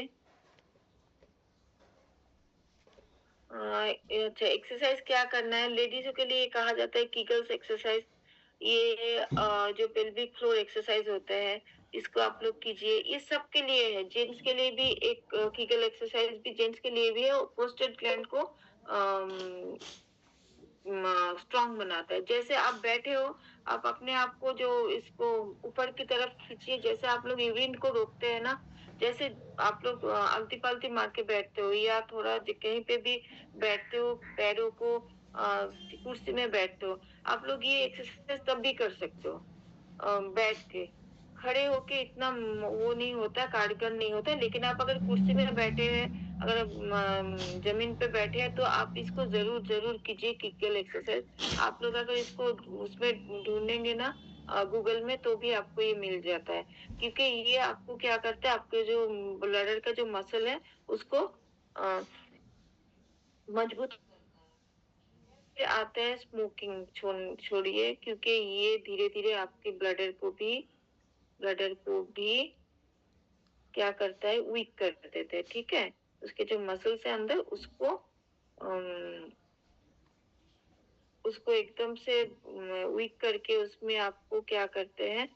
अच्छा, एक्सरसाइज क्या करना है लेडीजों के लिए, कहा जाता है कीगल्स एक्सरसाइज। ये जो पेल्विक फ्लोर एक्सरसाइज होता है, इसको आप लोग कीजिए। ये सबके लिए है, जेंट्स के लिए भी एक कीगल एक्सरसाइज भी जेंट्स के लिए भी है, और प्रोस्टेट ग्लैंड को स्ट्रांग बनाता है। जैसे आप बैठे हो, आप अपने आप को जो इसको ऊपर की तरफ खींचिए, जैसे आप लोग यूरिन को रोकते हैं ना, जैसे आप लोग आलती-पालती मार के बैठते हो या थोड़ा कहीं पे भी बैठते हो, पैरों को कुर्सी में बैठते हो, आप लोग ये एक्सरसाइज तब भी कर सकते हो बैठ के। खड़े होके इतना वो नहीं होता, कारगर नहीं होता, लेकिन आप अगर कुर्सी में बैठे हैं, अगर जमीन पे बैठे हैं, तो आप इसको ज़रूर कीजिए, कीगल एक्सरसाइज। आप लोग अगर इसको उसमें ढूँढेंगे ना गूगल में, तो भी आपको ये मिल जाता है। क्योंकि ये आपको क्या करता है, आपके जो ब्लडर का जो मसल है, उसको मजबूत। फिर आता है स्मोकिंग, छोड़िए, क्योंकि ये धीरे-धीरे आपके ब्लडर को भी क्या करता है, वीक कर देता है, ठीक है? उसके जो मसल्स है अंदर, अम, उसको एकदम से वीक करके उसमें आपको क्या करते हैं,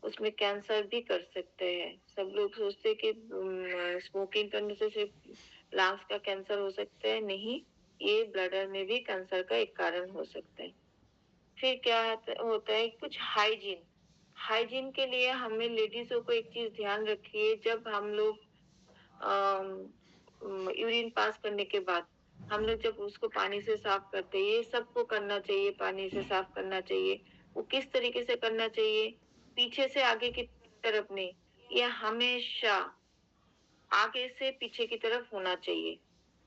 उसमें कैंसर भी कर सकते हैं। सब लोग सोचते हैं कि स्मोकिंग करने से सिर्फ लंग्स का कैंसर हो सकता है, नहीं, ये ब्लडर में भी कैंसर का एक कारण हो सकता है। फिर क्या होता है, कुछ हाइजीन, हाइजीन के लिए हमें लेडीज़ों को एक चीज़ ध्यान रखिए, जब हम लोग यूरिन पास करने के बाद, हम लोग जब उसको पानी से साफ करते हैं, ये सबको करना चाहिए, पानी से साफ करना चाहिए। वो किस तरीके से करना चाहिए? पीछे से आगे की तरफ नहीं, ये हमेशा आगे से पीछे की तरफ होना चाहिए।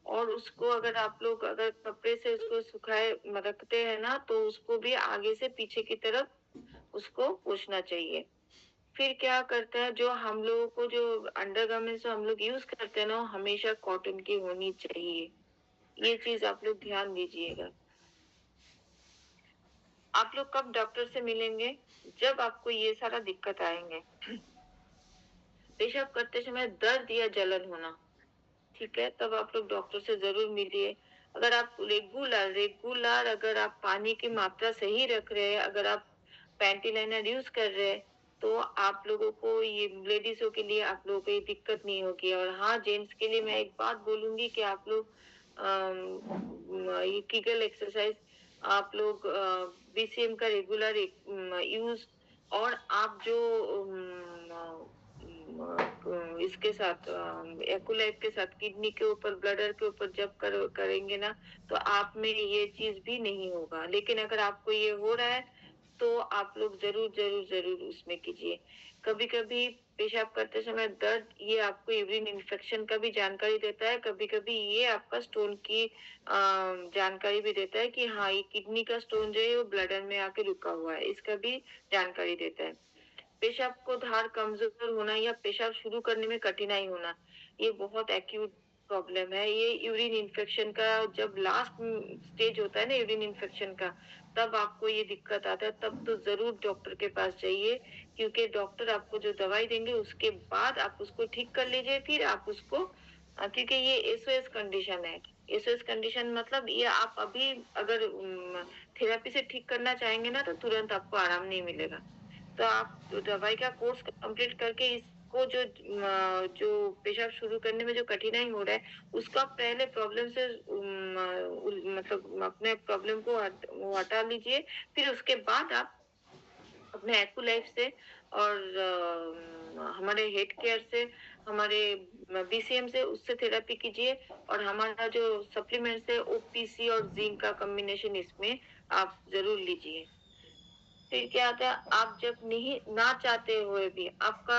और उसको अगर आप लोग अगर कपड़े से उसको सुखाए रखते हैं ना, तो उसको भी आगे से पीछे की तरफ उसको पोंछना चाहिए। फिर क्या करते हैं, जो हम लोगों को जो अंडरगारमेंट्स जो हम लोग यूज़ करते हैं ना, वो हमेशा कॉटन की होनी चाहिए। ये चीज़ आप लोग ध्यान दीजिएगा। आप लोग कब डॉक्टर से मिलेंगे? जब आपको ये सारा दिक्कत आएँगे। पेशाब करते समय दर्द या जलन होना, ठीक है? तब आप लोग डॉक्टर से ज़रूर मिलिए। अगर आप रेगुलर अगर आप पानी की मात्रा सही रख रहे हैं, अगर आप पैंटी लाइनर यूज़ कर रहे हैं, तो आप लोगों को ये लेडीज़ों के लिए आप लोगों को ये दिक्कत नहीं होगी। और हाँ, जेंट्स के लिए मैं एक बात बोलूँगी कि आप लोग ये कीगल एक्सरसाइज़ आप लोग बीसीएम का रेगुलर यूज़। और आप जो इसके साथ एक्युलाइफ के साथ किडनी के ऊपर ब्लडर के ऊपर जब करेंगे ना, तो आप में ये चीज भी नहीं होगा। लेकिन अगर आपको ये हो रहा है, तो आप लोग जरूर जरूर जरूर उसमें कीजिए। कभी कभी पेशाब करते समय दर्द ये आपको यूरिन इन्फेक्शन का भी जानकारी देता है। कभी कभी ये आपका स्टोन की जानकारी भी देता है कि हाँ, ये किडनी का स्टोन जो है वो ब्लडर में आके रुका हुआ है, इसका भी जानकारी देता है। पेशाब को धार कमजोर होना या पेशाब शुरू करने में कठिनाई होना, ये बहुत एक्यूट प्रॉब्लम है। ये यूरिन इन्फेक्शन का जब लास्ट स्टेज होता है ना यूरिन इन्फेक्शन का, तब आपको ये दिक्कत आता है। तब तो जरूर डॉक्टर के पास जाइए, क्योंकि डॉक्टर आपको जो दवाई देंगे उसके बाद आप उसको ठीक कर लीजिए। फिर आप उसको क्योंकि ये एसओएस कंडीशन है। एसओएस कंडीशन मतलब ये आप अभी अगर थेरेपी से ठीक करना चाहेंगे ना, तो तुरंत आपको आराम नहीं मिलेगा। तो आप दवाई का कोर्स कंप्लीट करके इसको जो पेशाब शुरू करने में जो कठिनाई हो रहा है, उसका पहले प्रॉब्लम से मतलब अपने प्रॉब्लम को वो हटा लीजिए। फिर उसके बाद आप अपने एक्यूलाइफ से और हमारे हेड केयर से, हमारे बीसीएम से उससे थेरेपी कीजिए। और हमारा जो सप्लीमेंट्स है ओपीसी और जिंक का कॉम्बिनेशन इसमें आप जरूर लीजिए। फिर क्या आता है, आप जब नहीं ना चाहते हुए भी आपका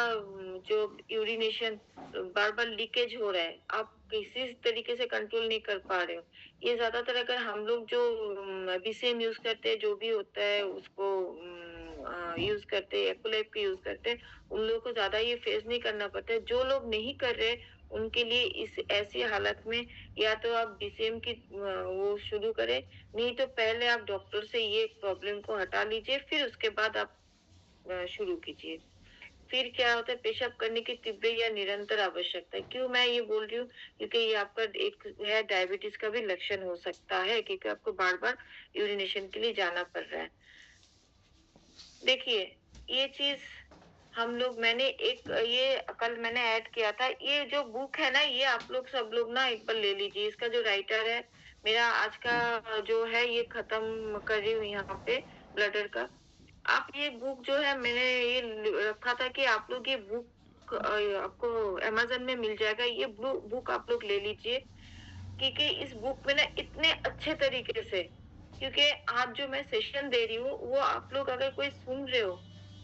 जो यूरिनेशन बार-बार लीकेज हो रहा है, आप किसी तरीके से कंट्रोल नहीं कर पा रहे हो। ये ज़्यादातर अगर हम लोग जो बीसीएम यूज़ करते हैं, जो भी होता है उसको यूज़ करते हैं, एक्युलाइफ का यूज़ करते हैं, उन लोगों को ज़्यादा ये फेस नहीं करना पड़ता है। जो लोग नहीं कर रहे, उनके लिए इस ऐसी हालत में या तो आप बीसीएम की वो शुरू करें, नहीं तो पहले आप डॉक्टर से ये प्रॉब्लम को हटा लीजिए, फिर उसके बाद आप शुरू कीजिए। फिर क्या होता है, पेशाब करने की तीव्र या निरंतर आवश्यकता है। क्यों मैं ये बोल रही हूँ? क्योंकि ये आपका एक है डायबिटीज का भी लक्षण हो सकता है, क्योंकि आपको बार-बार यूरिनेशन के लिए जाना पड़ रहा है। देखिए, ये चीज़ हम लोग मैंने एक ये कल मैंने ऐड किया था। ये जो बुक है ना, ये आप लोग सब लोग ना एक बार ले लीजिए। इसका जो राइटर है, मेरा आज का जो है ये खत्म कर रही हूँ यहाँ पे ब्लडर का। आप ये बुक जो है मैंने ये रखा था कि आप लोग ये बुक आपको अमेज़न में मिल जाएगा। ये बुक आप लोग ले लीजिए, क्योंकि इस बुक में ना इतने अच्छे तरीके से, क्योंकि आज जो मैं सेशन दे रही हूँ वो आप लोग अगर कोई सुन रहे हो,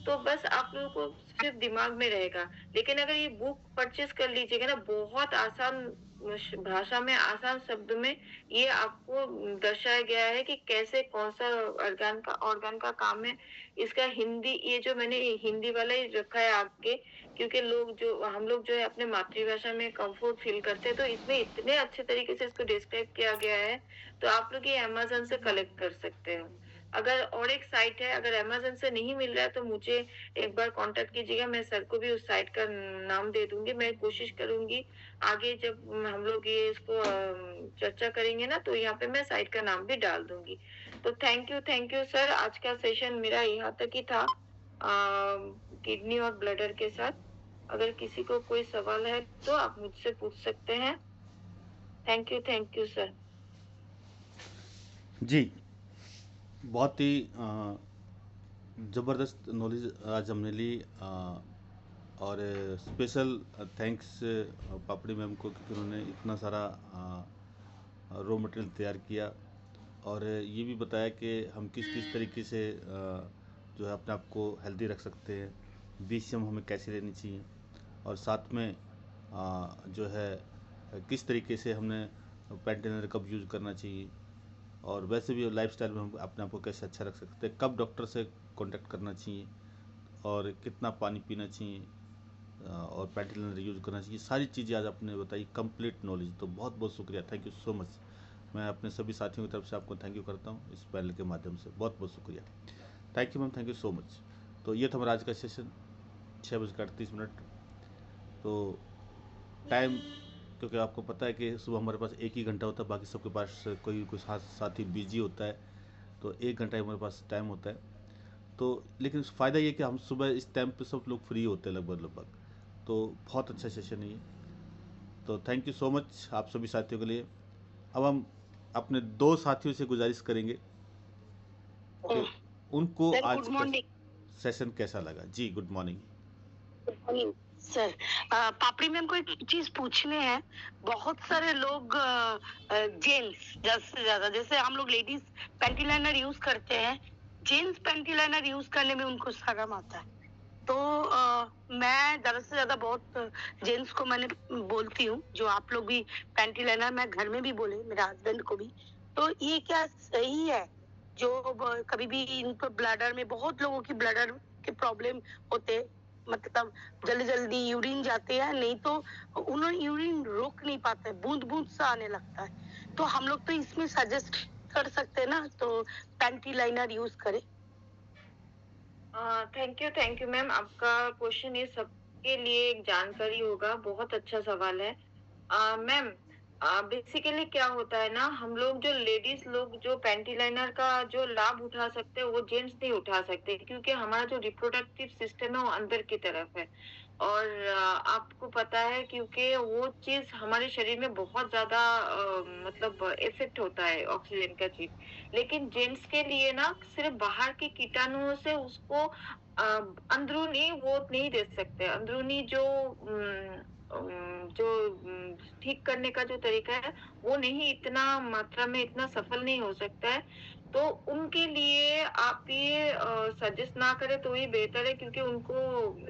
तो बस आप लोगों को सिर्फ दिमाग में रहेगा। लेकिन अगर ये बुक परचेज कर लीजिएगा ना, बहुत आसान भाषा में, आसान शब्द में ये आपको दर्शाया गया है कि कैसे कौन सा ऑर्गन का काम है। इसका हिंदी ये जो मैंने हिंदी वाला ही रखा है आगे, क्योंकि हम लोग जो है अपने मातृभाषा में कंफर्ट फील करते हैं, तो इसमें इतने अच्छे तरीके से इसको डिस्क्राइब किया गया है। तो आप लोग ये अमेज़न से कलेक्ट कर सकते हो। अगर और एक साइट है, अगर अमेज़न से नहीं मिल रहा है तो मुझे एक बार कॉन्टैक्ट कीजिएगा, मैं सर को भी उस साइट का नाम दे दूँगी। मैं कोशिश करूँगी आगे जब हम लोग ये इसको चर्चा करेंगे ना, तो यहाँ पे मैं साइट का नाम भी डाल दूँगी। तो थैंक यू सर। आज का सेशन मेरा यहाँ तक ही था किडनी और ब्लडर के साथ। अगर किसी को कोई सवाल है तो आप मुझसे पूछ सकते हैं। Thank you sir. जी, बहुत ही ज़बरदस्त नॉलेज आज हमने ली। और स्पेशल थैंक्स पापड़ी मैम को, क्योंकि उन्होंने इतना सारा रॉ मटेरियल तैयार किया और ये भी बताया कि हम किस किस तरीके से जो है अपने आप को हेल्दी रख सकते हैं, BCM हमें कैसे लेनी चाहिए और साथ में जो है किस तरीके से हमने पैंटेनर कब यूज़ करना चाहिए और वैसे भी लाइफस्टाइल में हम अपने आप को कैसे अच्छा रख सकते हैं, कब डॉक्टर से कांटेक्ट करना चाहिए और कितना पानी पीना चाहिए और पैंटेनर यूज़ करना चाहिए, सारी चीज़ें आज आपने बताई, कंप्लीट नॉलेज। तो बहुत बहुत शुक्रिया, थैंक यू सो मच। मैं अपने सभी साथियों की तरफ से आपको थैंक यू करता हूँ इस पैनल के माध्यम से, बहुत बहुत शुक्रिया। Thank you ma'am, thank you so much. तो ये था हमारा आज का सेशन 6:38। तो टाइम, क्योंकि आपको पता है कि सुबह हमारे पास 1 ही घंटा होता है, बाकी सबके पास कोई कोई साथी बिजी होता है, तो 1 घंटा ही हमारे पास टाइम होता है। तो लेकिन फ़ायदा ये कि हम सुबह इस टाइम पे सब लोग फ्री होते हैं लगभग, तो बहुत अच्छा सेशन है ये। तो थैंक यू सो मच आप सभी साथियों के लिए। अब हम अपने 2 साथियों से गुजारिश करेंगे कि उनको सर आज गुड का मॉर्निंग। सेशन कैसा लगा। जी good morning. Good morning sir. Papdi ma'am को एक चीज पूछने हैं। बहुत सारे लोग जेंट्स ज्यादा से ज्यादा, जैसे हम लोग लेडीज पैंटी लाइनर यूज करते हैं, जेंट्स पैंटी लाइनर यूज करने में उनको शर्म आता है। तो मैं ज्यादा से ज्यादा बहुत जेंट्स को मैंने बोलती हूँ, जो आप लोग भी पैंटी लाइनर, मैं घर में भी बोले मेरे हस्बैंड को भी, तो ये क्या सही है? जो कभी भी इनको ब्लैडर में, बहुत लोगों की ब्लैडर के प्रॉब्लम होते, मतलब जल्दी जल्दी यूरिन जाते हैं, नहीं तो उन्हें यूरिन रोक नहीं पाते, बूंद बूंद सा आने लगता है। तो हम लोग तो इसमें सजेस्ट कर सकते हैं ना, तो पैंटी लाइनर यूज करें। थैंक यू मैम, आपका क्वेश्चन ये सबके लिए एक जानकारी होगा, बहुत अच्छा सवाल है। मैम, बेसिकली क्या होता है ना, हम लोग जो लेडीज लोग जो पैंटी लाइनर का जो लाभ उठा सकते हैं वो जेंट्स नहीं उठा सकते, क्योंकि हमारा जो रिप्रोडक्टिव सिस्टम है वो अंदर की तरफ है और आपको पता है क्योंकि वो चीज हमारे शरीर में बहुत ज्यादा मतलब इफेक्ट होता है ऑक्सीजन का चीज। लेकिन जेंट्स के लिए ना सिर्फ बाहर के कीटाणुओं से उसको अंदरूनी वो नहीं दे सकते, अंदरूनी जो जो ठीक करने का जो तरीका है वो नहीं इतना मात्रा में इतना सफल नहीं हो सकता है। तो उनके लिए आप ये सजेस्ट ना करें तो ये बेहतर है, क्योंकि उनको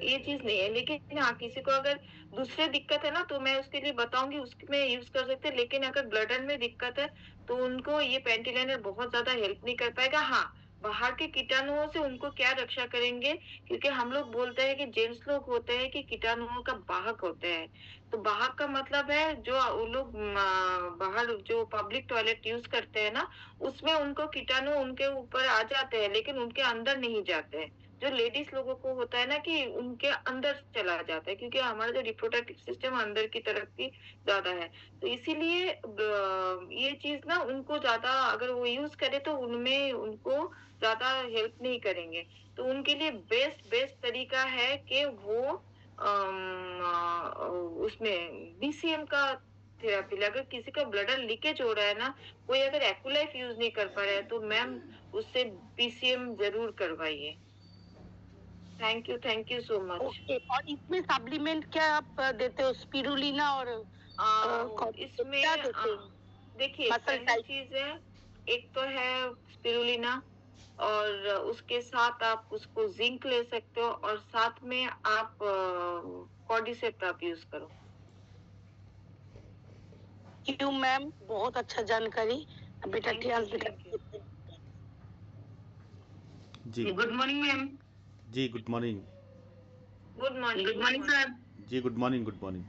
ये चीज नहीं है। लेकिन हाँ, किसी को अगर दूसरे दिक्कत है ना तो मैं उसके लिए बताऊंगी, उसमें यूज कर सकते हैं। लेकिन अगर ब्लडर में दिक्कत है तो उनको ये पैंटी लाइनर बहुत ज्यादा हेल्प नहीं कर पाएगा। हाँ, बाहर के कीटाणुओं से उनको क्या रक्षा करेंगे, क्योंकि हम लोग बोलते हैं कि जेंट्स लोग होते हैं कि कीटाणुओं का वाहक होते हैं। तो वाहक का मतलब है जो वो लोग बाहर जो पब्लिक टॉयलेट यूज करते हैं ना, उसमें उनको कीटाणु उनके ऊपर आ जाते हैं लेकिन उनके अंदर नहीं जाते हैं। जो लेडीज लोगों को होता है ना कि उनके अंदर चला जाता है, क्योंकि हमारा जो रिप्रोडक्टिव सिस्टम अंदर की तरफ की ज्यादा है। तो इसीलिए ये चीज ना उनको ज्यादा अगर वो यूज करे तो उनमें उनको ज्यादा हेल्प नहीं करेंगे। तो उनके लिए बेस्ट बेस्ट तरीका है कि वो उसमें BCM का थेरेपी ले। अगर किसी का ब्लडर लीकेज हो रहा है ना, कोई अगर एक्यूलाइफ यूज नहीं कर पा रहा है तो मैम उससे BCM जरूर करवाइए। Thank you so much. Okay, और इसमें सप्लीमेंट क्या आप देते हो? स्पिरुलिना और इसमें क्या देते हो? देखिए मसल पहली टाइप। चीज है, एक तो है स्पिरुलिना, और उसके साथ आप उसको जिंक ले सकते हो, और साथ में आप कॉर्डिसेप्ट आप यूज करो। क्यों मैम, बहुत अच्छा जानकारी बेटा। जी गुड मॉर्निंग मैम। जी good morning. Good morning. Good morning sir. जी good morning, good morning.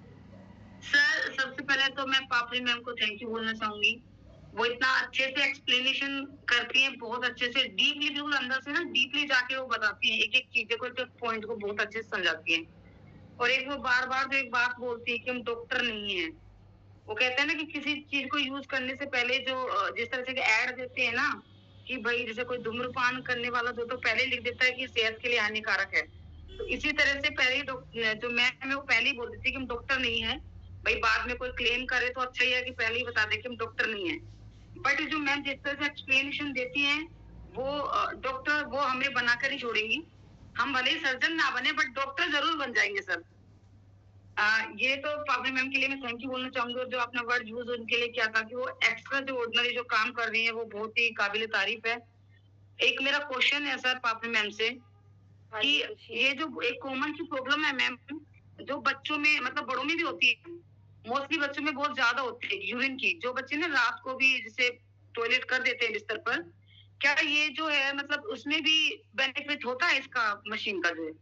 Sir सबसे पहले तो मैं पापड़ी मैम को थैंक यू बोलना चाहूंगी। वो इतना अच्छे से एक्सप्लेनेशन करती हैं, बहुत अच्छे से डीपली, बिल्कुल अंदर से ना डीपली जाके वो बताती हैं, एक एक चीज को, एक पॉइंट को बहुत अच्छे से समझाती हैं। और एक वो बार बार जो एक बात बोलती है कि हम डॉक्टर नहीं है। वो कहते हैं ना कि किसी चीज को यूज करने से पहले जो जिस तरह से ऐड देते हैं ना, कि भाई जैसे कोई धूम्रपान करने वाला तो पहले लिख देता है कि सेहत के लिए हानिकारक है। तो इसी तरह से पहले जो मैं वो पहले ही बोल देती कि हम डॉक्टर नहीं है। भाई बाद में कोई क्लेम करे तो अच्छा ही है कि पहले ही बता दे कि हम डॉक्टर नहीं है। बट जो मैम जिस तरह से एक्सप्लेनेशन देती हैं, वो डॉक्टर वो हमें बनाकर ही छोड़ेंगी। हम भले ही सर्जन ना बने बट डॉक्टर जरूर बन जाएंगे सर। ये तो पापड़ी मैम के लिए मैं थैंक यू बोलना चाहूंगी, और जो आपने वर्ड यूज उनके लिए किया था कि वो एक्स्ट्रा जो ऑर्डिनरी जो काम कर रही है वो बहुत ही काबिल तारीफ है। एक मेरा क्वेश्चन है सर पापड़ी मैम से हाँ कि जी, पूछिए। ये जो एक कॉमन सी प्रॉब्लम है मैम, जो बच्चों में मतलब बड़ों में भी होती है, मोस्टली बच्चों में बहुत ज्यादा होती है यूरिन की, जो बच्चे ना रात को भी जैसे टॉयलेट कर देते हैं बिस्तर पर, क्या ये जो है मतलब उसमें भी बेनिफिट होता है इसका मशीन का जो है?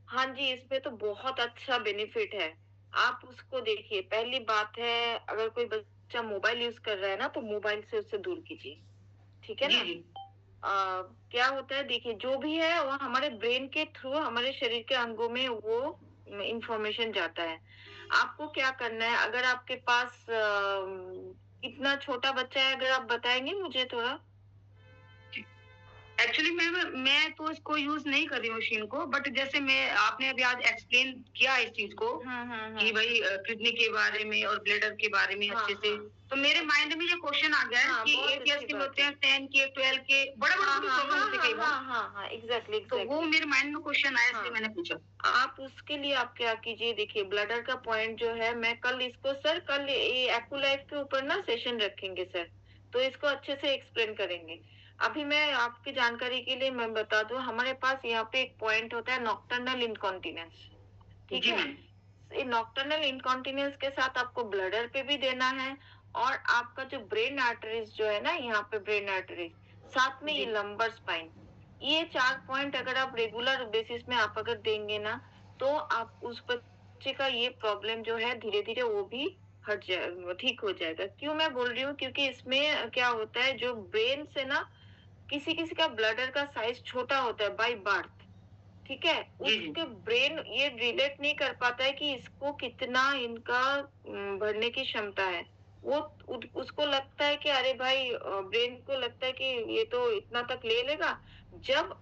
हाँ जी, इसमें तो बहुत अच्छा बेनिफिट है। आप उसको देखिए, पहली बात है अगर कोई बच्चा मोबाइल यूज़ कर रहा है ना, तो मोबाइल से उसे दूर कीजिए, ठीक है जी ना? जी क्या होता है देखिए, जो भी है वो हमारे ब्रेन के थ्रू हमारे शरीर के अंगों में वो इंफॉर्मेशन जाता है। आपको क्या करना है, अगर आपके पास कितना छोटा बच्चा है, अगर आप बताएँगे मुझे थोड़ा? एक्चुअली मैं तो इसको यूज नहीं कर रही हूँ मशीन को, बट जैसे मैं आपने अभी आज एक्सप्लेन किया इस चीज को कि भाई किडनी के बारे में और ब्लैडर के बारे में हाँ, अच्छे से, हाँ। तो मेरे माइंड में ये क्वेश्चन आ गया है हाँ, कि बहुत 8 इयर्स अच्छी के भी बात होते है। हैं, 10 के, 12 के, बड़े बड़े हाँ, को भी हाँ, प्रॉब्लम हाँ, होती है हाँ, कई बार। हाँ, हाँ, हाँ, एग्ज़ैक्टली, तो वो एग्ज़ैक्टली। मेरे माइंड में क्वेश्चन आया, इसलिए हाँ। मैंने पूछा। आप उसके लिए आप क्या कीजिए, देखिए ब्लडर का पॉइंट जो है, मैं कल इसको सर कल ये एक्यूलाइफ के ऊपर ना सेशन रखेंगे सर, तो इसको अच्छे से एक्सप्लेन करेंगे। अभी मैं आपकी जानकारी के लिए मैं बता दूं, हमारे पास यहाँ पे एक पॉइंट होता है नॉक्टर्नल इनकॉन्टिनेंस, ठीक जी है? मैम। ये नॉक्टर्नल इनकॉन्टिनेंस के साथ आपको ब्लडर पे भी देना है, और आपका जो ब्रेन आर्टरीज जो है ना, यहाँ पे ब्रेन आर्टरीज, साथ में ये जी लंबर स्पाइन, ये 4 पॉइंट अगर आप रेगुलर बेसिस में आप अगर देंगे ना, तो आप उस बच्चे का ये प्रॉब्लम जो है धीरे-धीरे वो भी हट जाए, ठीक हो जाएगा। क्यों मैं बोल रही हूँ? क्योंकि इसमें क्या होता है, जो ब्रेन से ना किसी-किसी का ब्लडर का साइज छोटा होता है बाय बर्थ, ठीक है? जी जी उसके ब्रेन ये रिलेट नहीं कर पाता है कि इसको कितना इनका भरने की क्षमता है। वो उसको लगता है कि अरे भाई, ब्रेन को लगता है कि ये तो इतना तक ले लेगा। जब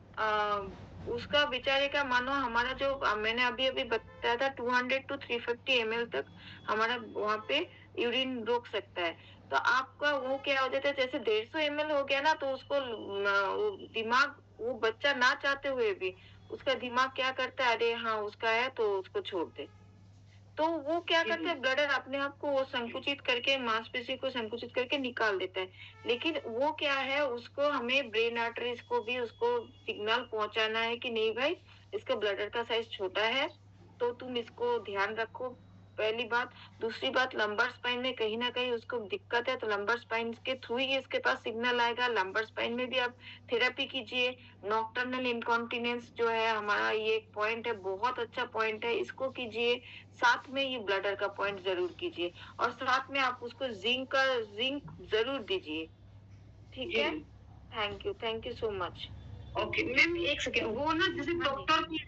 उसका बेचारे का मानो हमारा जो मैंने अभी-अभी बताया था 200 टू 350 एमएल तक हमारा वहाँ पे यूरिन रोक सकता है। तो आपका वो क्या हो जाता है, जैसे 150 एमएल हो गया ना, तो उसको वो दिमाग, वो बच्चा ना चाहते हुए भी उसका दिमाग क्या करता है, अरे हाँ उसका है तो उसको छोड़ दे। तो वो क्या जी करता है, ब्लडर अपने आप को वो संकुचित करके मांसपेशी को संकुचित करके निकाल देता है। लेकिन वो क्या है, उसको हमें ब्रेन आर्टरीज को भी उसको सिग्नल पहुंचाना है कि नहीं भाई, इसका ब्लडर का साइज छोटा है, तो तुम इसको ध्यान रखो, पहली बात। दूसरी बात, लंबर स्पाइन में कहीं ना कहीं उसको दिक्कत है, तो लंबर स्पाइन के थ्रू ही इसके पास सिग्नल आएगा। लंबर स्पाइन में भी आप थेरेपी कीजिए। नॉक्टर्नल इनकॉन्टिनेंस जो है हमारा, ये एक पॉइंट है, बहुत अच्छा पॉइंट है, इसको कीजिए। साथ में ये ब्लडर का पॉइंट जरूर कीजिए, और साथ में आप उसको जिंक जरूर दीजिए, ठीक जी है? जी thank you so much. Okay ma'am, एक सेकेंड, वो ना जैसे हाँ जी।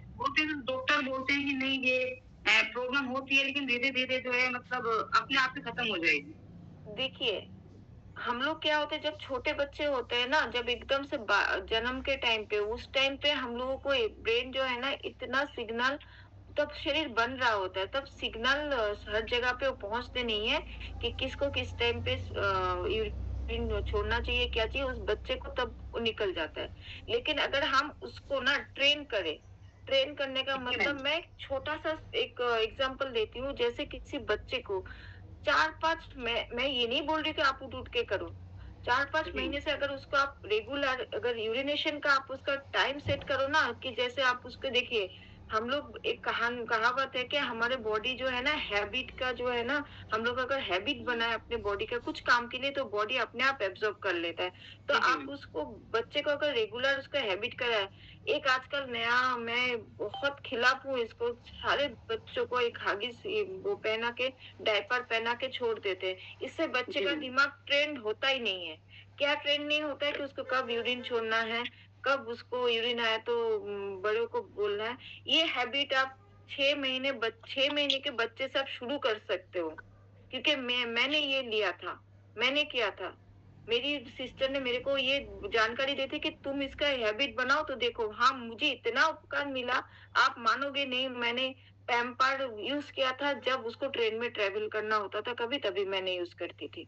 डॉक्टर बोलते हैं कि नहीं ये प्रॉब्लम होती है, लेकिन धीरे धीरे जो है मतलब अपने आप ही खत्म हो जाएगी। देखिए, हम लोग क्या होते हैं, जब छोटे बच्चे होते हैं ना, जब एकदम से जन्म के टाइम पे, उस टाइम पे हम लोगों को ब्रेन जो है ना, इतना सिग्नल, तब शरीर बन रहा होता है, तब सिग्नल हर जगह पे वो पहुंचते नहीं है कि किसको किस टाइम पे यूरिन छोड़ना चाहिए, क्या चाहिए उस बच्चे को, तब वो निकल जाता है। लेकिन अगर हम उसको ना ट्रेन करें, ट्रेन करने का जी मैम। मतलब, मैं एक छोटा सा एक एग्जांपल देती हूँ। जैसे किसी बच्चे को 4-5, मैं ये नहीं बोल रही कि आप उठ-उठ के करो। 4-5 जी महीने से अगर उसको आप रेगुलर, अगर यूरिनेशन का आप उसका टाइम सेट करो ना, कि जैसे आप उसको देखिए, हम लोग एक कहावत है कि हमारे बॉडी जो है ना, हैबिट का जो है ना, हम लोग अगर हैबिट बनाए अपने बॉडी का कुछ काम के लिए, तो बॉडी अपने आप एब्जॉर्ब कर लेता है। तो जी जी आप मैम। उसको, बच्चे को अगर रेगुलर उसका हैबिट कराए, एक आजकल नया, मैं बहुत खिलाफ हूँ इसको, सारे बच्चों को एक हॉगिस वो पहना के, डायपर पहना के छोड़ देते हैं। इससे बच्चे जी का मैम। दिमाग ट्रेंड होता ही नहीं है। क्या ट्रेंड नहीं होता है कि उसको कब यूरिन छोड़ना है, कब उसको यूरिन आया तो बड़ों को बोलना है। ये हैबिट आप 6 महीने के बच्चे से आप शुरू कर सकते हो। क्योंकि मैंने ये लिया था, मैंने किया था। मेरी सिस्टर ने मेरे को ये जानकारी दी थी कि तुम इसका हैबिट बनाओ तो देखो। हाँ, मुझे इतना उपकार मिला, आप मानोगे नहीं। मैंने पैम्पर्ड यूज़ किया था, जब उसको ट्रेन में ट्रैवल करना होता था कभी, तभी मैंने यूज़ करती थी।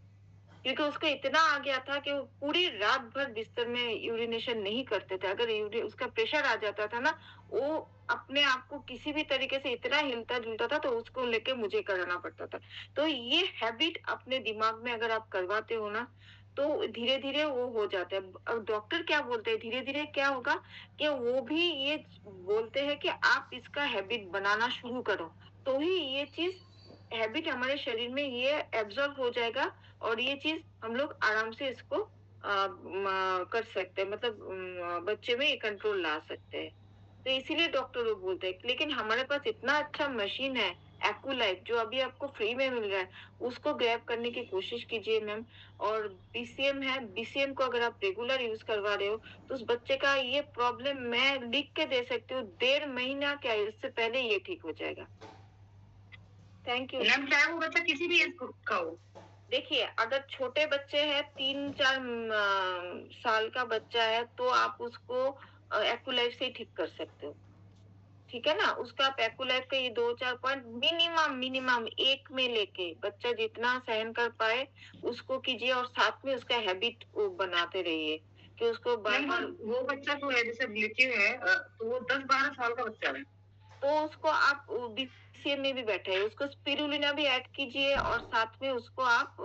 क्योंकि उसका इतना आ गया था कि वो पूरी रात भर बिस्तर में यूरिनेशन नहीं करते थे। अगर उसका प्रेशर आ जाता था ना, वो अपने आप को किसी भी तरीके से इतना हिलता-जुलता था, तो उसको लेके मुझे कराना पड़ता था। तो ये हैबिट अपने दिमाग में अगर आप करवाते हो ना, तो धीरे-धीरे वो हो जाता है। अब डॉक्टर क्या बोलते हैं, धीरे-धीरे क्या होगा कि वो भी ये बोलते हैं कि आप इसका हैबिट बनाना शुरू करो, तो ही ये चीज़ हैबिट हमारे शरीर में ये एब्ज़ॉर्ब हो जाएगा और ये चीज़ हम लोग आराम से इसको कर सकते हैं, मतलब बच्चे में ये कंट्रोल ला सकते हैं। तो इसीलिए डॉक्टर लोग बोलते हैं, लेकिन हमारे पास इतना अच्छा मशीन है, एक्यूलाइफ, जो अभी आपको फ्री में मिल रहा है, उसको ग्रैब करने की कोशिश कीजिए मैम। और बीसीएम है, बीसीएम को अगर आप रेगुलर यूज़ करवा रहे हो, तो उस बच्चे का ये प्रॉब्लम मैं लिख के दे सकती हूँ, 1.5 महीना क्या, इससे पहले ये ठीक हो जाएगा। Thank you. मैम चाहे वो बच्चा किसी भी एज ग्रुप का हो। देखिए, अगर छोटे बच्चे हैं, 3-4 साल का बच्चा है, तो आप उसको एक्यूलाइफ से ही ठीक कर सकते हो। ठीक है ना? उसका आप एक्यूलाइफ का ये 2-4 पॉइंट मिनिमम 1 में लेके बच्चा जितना सहन कर पाए, उसको कीजिए और साथ में उसका हैबिट वो बनाते रहिए कि उसको बार-बार। वो बच्चा जो है डिसेबिलिटी है, तो वो 10-12 साल का बच्चा है। तो उसको आप बीसीएम में भी बैठाइए, उसको स्पिरुलिना भी ऐड कीजिए और साथ में उसको आप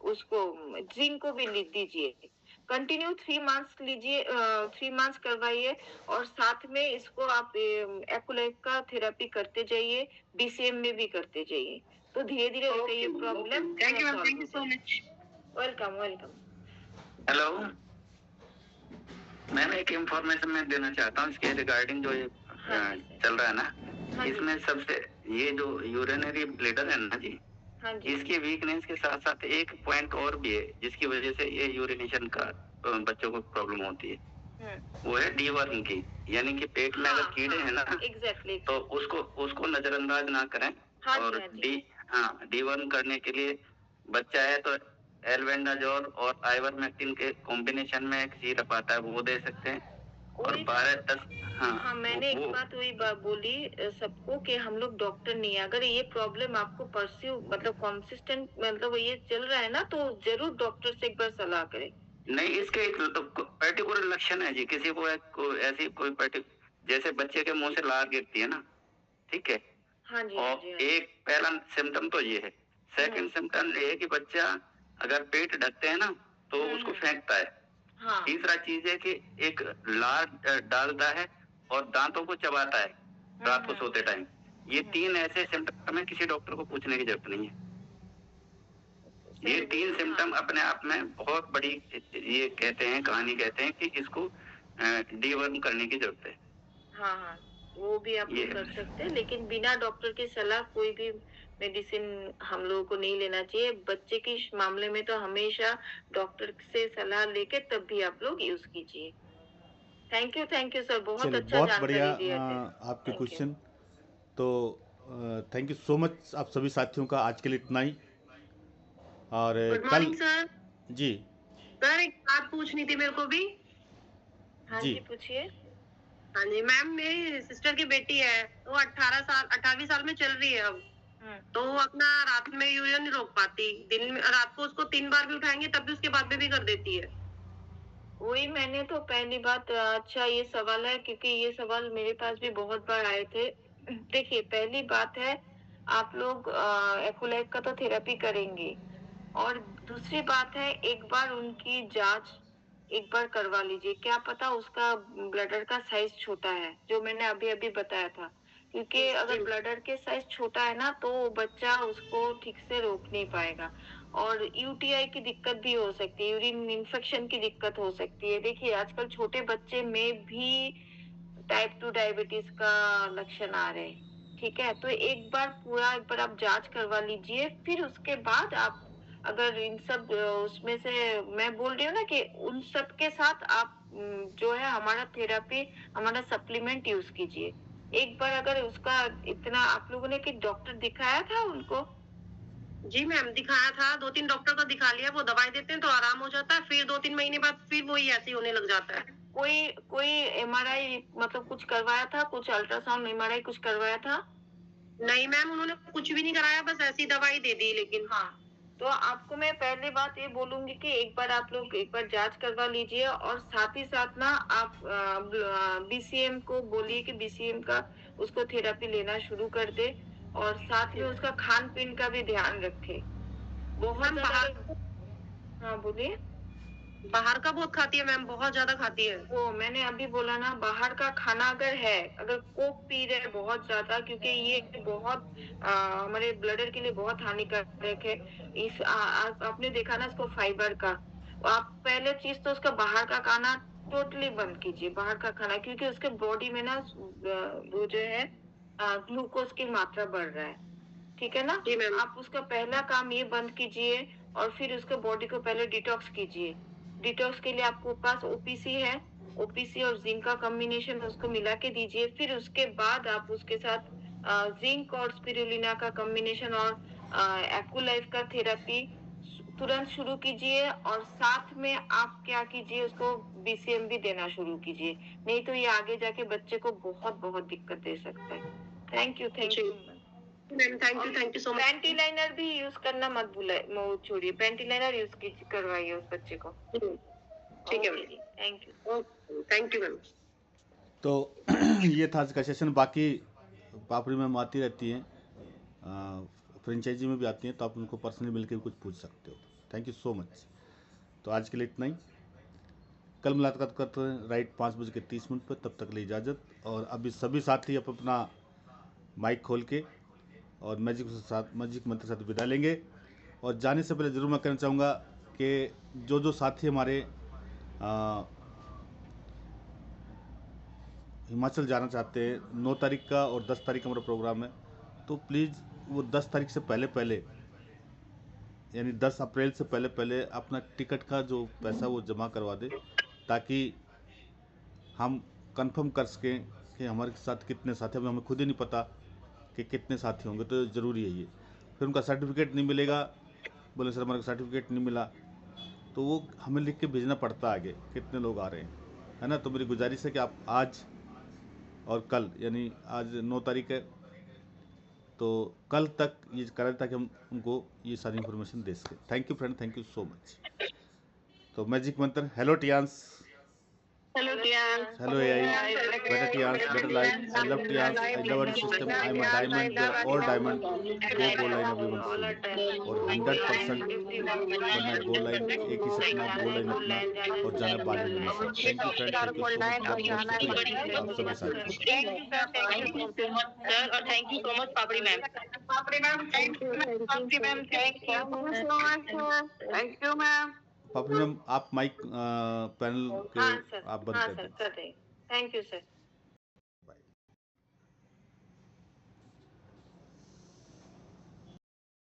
उसको जिंक को भी दीजिए। कंटिन्यू 3 मंथ्स लीजिए, 3 मंथ्स करवाइए और साथ में इसको आप एक्यूलाइफ का थेरेपी करते जाइए, बीसीएम में भी करते जाइए। तो धीरे-धीरे उसका ये problem thank you ma'am, thank you so much. Welcome, welcome. Hello ma'am, एक इंफॉर्मेशन मैं देना चाहता हूँ इसके रिगार्डिंग, जो ये हाँ जी सर। चल रहा है ना, हाँ जी। इसमें सबसे ये जो यूरिनरी ब्लैडर है ना जी, हाँ जी। इसकी वीकनेस के साथ साथ एक पॉइंट और भी है जिसकी वजह से ये यूरिनेशन का बच्चों को प्रॉब्लम होती है। वो है डीवर्म की, यानी कि पेट में अगर कीड़े हैं ना, एग्जैक्टली, तो उसको नजरअंदाज ना करें। हाँ जी, और हाँ जी। डीवर्म करने के लिए बच्चा है तो एल्बेंडाजोल और आइवरमेक्टिन के कॉम्बिनेशन में एक सिरप आता है, वो दे सकते हैं। और 12-10 हाँ, मैंने एक बात वही बोली सबको कि हम लोग डॉक्टर नहीं है। अगर ये प्रॉब्लम आपको परस्यू मतलब कंसिस्टेंट मतलब ये चल रहा है ना, तो जरूर डॉक्टर से एक बार सलाह करें। नहीं, इसके तो पर्टिकुलर लक्षण है जी, किसी को ऐसी कोई जैसे बच्चे के मुंह से लार गिरती है ना, ठीक है। हाँ जी, और हाँ जी, हाँ जी। एक पहला सिम्टम तो ये है। सेकंड सिम्टम ये है कि बच्चा अगर पेट ढकते हैं ना, तो उसको फेंकता है। हाँ। तीसरा चीज है कि एक लार डालता है और दांतों को चबाता है रात को सोते टाइम। ये 3 ऐसे सिम्टम है, किसी डॉक्टर को पूछने की जरूरत नहीं है। ये 3 सिम्टम अपने आप में बहुत बड़ी ये कहते हैं, कहानी कहते हैं कि इसको डीवर्म करने की जरूरत है। हाँ, हाँ, वो भी आप कर सकते हैं, लेकिन बिना डॉक्टर की सलाह कोई भी मेडिसिन हम लोगों को नहीं लेना चाहिए। बच्चे के मामले में तो हमेशा डॉक्टर से सलाह लेके तब भी आप लोग यूज कीजिए। थैंक यू सर, बहुत चलिए, अच्छा बहुत बढ़िया जानकारी दिए थे। आपके Thank you. क्वेश्चन। तो थैंक यू सो मच आप सभी साथियों का, आज के लिए इतना ही। और गुड कल मॉर्निंग सर। जी सर एक बात पूछनी थी मेरे को भी। हाँ जी जी, पूछिए। हाँ जी मैम, मेरी सिस्टर की बेटी है, वो 18वीं साल में चल रही है अब। तो वो अपना रात में यूरिन नहीं रोक पाती, दिन में रात को उसको 3 बार भी उठाएंगे तब भी उसके बाद में भी कर देती है। वही मैंने तो पहली बात, अच्छा ये सवाल है क्योंकि ये सवाल मेरे पास भी बहुत बार आए थे। देखिए, पहली बात है, आप लोग एक्यूलाइफ का तो थेरेपी करेंगे और दूसरी बात है, एक बार उनकी जांच एक बार करवा लीजिए। क्या पता उसका ब्लडर का साइज छोटा है, जो मैंने अभी अभी बताया था। क्योंकि अगर ब्लडर के साइज छोटा है ना, तो बच्चा उसको ठीक से रोक नहीं पाएगा और यूटीआई की दिक्कत भी हो सकती है, यूरिन इन्फेक्शन की दिक्कत हो सकती है। देखिए, आजकल छोटे बच्चे में भी टाइप 2 डायबिटीज का लक्षण आ रहे हैं। ठीक है, तो एक बार आप जांच करवा लीजिए, फिर उसके बाद आप अगर इन सब उसमें से मैं बोल रही हूँ ना कि उन सब के साथ आप जो है हमारा थेरेपी, हमारा सप्लीमेंट यूज कीजिए। एक बार अगर उसका इतना आप लोगों ने कि डॉक्टर दिखाया था उनको? जी मैम, दिखाया था, 2-3 डॉक्टर को दिखा लिया, वो दवाई देते हैं तो आराम हो जाता है, फिर 2-3 महीने बाद फिर वही ऐसे होने लग जाता है। कोई एमआरआई मतलब कुछ करवाया था, कुछ अल्ट्रासाउंड एमआरआई कुछ करवाया था? नहीं मैम, उन्होंने कुछ भी नहीं कराया, बस ऐसी दवाई दे दी। लेकिन हाँ, तो आपको मैं पहले बात ये बोलूंगी कि एक बार आप लोग एक बार जांच करवा लीजिए, और साथ ही साथ ना आप बीसीएम को बोलिए कि बीसीएम का उसको थेरेपी लेना शुरू कर दे, और साथ में उसका खान पीन का भी ध्यान रखे। बहुत मैम ज्यादा बाहर हाँ बोलिए। बाहर का बहुत खाती है मैम, बहुत ज्यादा खाती है। वो मैंने अभी बोला ना, बाहर का खाना अगर है, अगर कोक पी रहे हैं बहुत ज्यादा, क्योंकि ये बहुत हमारे ब्लडर के लिए बहुत हानिकारक है। आपने देखा ना इसको फाइबर का। आप पहले चीज तो उसका बाहर का खाना टोटली बंद कीजिए, बाहर का खाना, क्योंकि उसके बॉडी में ना वो जो है ग्लूकोज की मात्रा बढ़ रहा है। ठीक है ना? जी मैम। आप उसका पहला काम ये बंद कीजिए, और फिर उसके बॉडी को पहले डिटॉक्स कीजिए। डिटॉक्स के लिए आपको पास ओपीसी है, ओपीसी और जिंक का कॉम्बिनेशन उसको मिला के दीजिए। फिर उसके बाद आप उसके साथ जिंक और स्पिरुलिना का कॉम्बिनेशन और एक्वालाइफ का थेरेपी तुरंत शुरू कीजिए, और साथ में आप क्या कीजिए, उसको बीसीएम भी देना शुरू कीजिए। नहीं तो ये आगे जाके बच्चे को बहुत बहुत दिक्कत दे सकता है। Thank you ji. Ma'am. Ma'am thank you so much. Panty liner भी यूज करना मत छोड़िए, पैंटी लाइनर यूज करवाइए उस बच्चे को। ठीक है okay ji, thank you. Thank you ma'am. तो ये था आज का सेशन। बाकी पापड़ी मैम आती रहती हैं, फ्रेंचाइजी में भी आती हैं, तो आप उनको पर्सनली मिलकर भी कुछ पूछ सकते हो। Thank you so much. तो आज के लिए इतना ही। कल मुलाकात करते हैं राइट 5:30 पर। तब तक लिए इजाज़त। और अभी सभी साथी अपना माइक खोल के और मैजिक मंत्र के साथ विदा लेंगे। और जाने से पहले ज़रूर मैं कहना चाहूँगा कि जो साथी हमारे हिमाचल जाना चाहते हैं, 9 तारीख का और 10 तारीख का हमारा प्रोग्राम है, तो प्लीज़ वो 10 तारीख से पहले यानी 10 अप्रैल से पहले अपना टिकट का जो पैसा वो जमा करवा दे, ताकि हम कंफर्म कर सकें कि हमारे साथ कितने साथी। अभी हमें खुद ही नहीं पता कि कितने साथी होंगे, तो ज़रूरी है ये। फिर उनका सर्टिफिकेट नहीं मिलेगा, बोले सर हमारा सर्टिफिकेट नहीं मिला, तो वो हमें लिख के भेजना पड़ता आगे कितने लोग आ रहे हैं, है ना। तो मेरी गुजारिश है कि आप आज और कल, यानी आज 9 तारीख है, तो कल तक ये करें ताकि हम उनको ये सारी इन्फॉर्मेशन दे सकें। Thank you friend, thank you so much. तो मैजिक मंत्र, hello Tiens, hello Tiens, hello AI, better Tiens, better life, I love Tiens, I love our system, I am a diamond, we are all diamond, go goal line everyone follow. और 100% बनना goal line, एक ही सपना, goal line अपना, और जाना Bali में mission. Thank you friend, thank you so much, बहुत बहुत शुक्रिया आप सभी साथी। Thank you so much sir, और thank you so much Papdi ma'am. Papdi ma'am thank you ma'am, thank you so much, thank you ma'am. Papdi ma'am आप mic panel के हाँ सर, आप बंद हाँ कर सर, दें। कर देंगे। Thank you sir.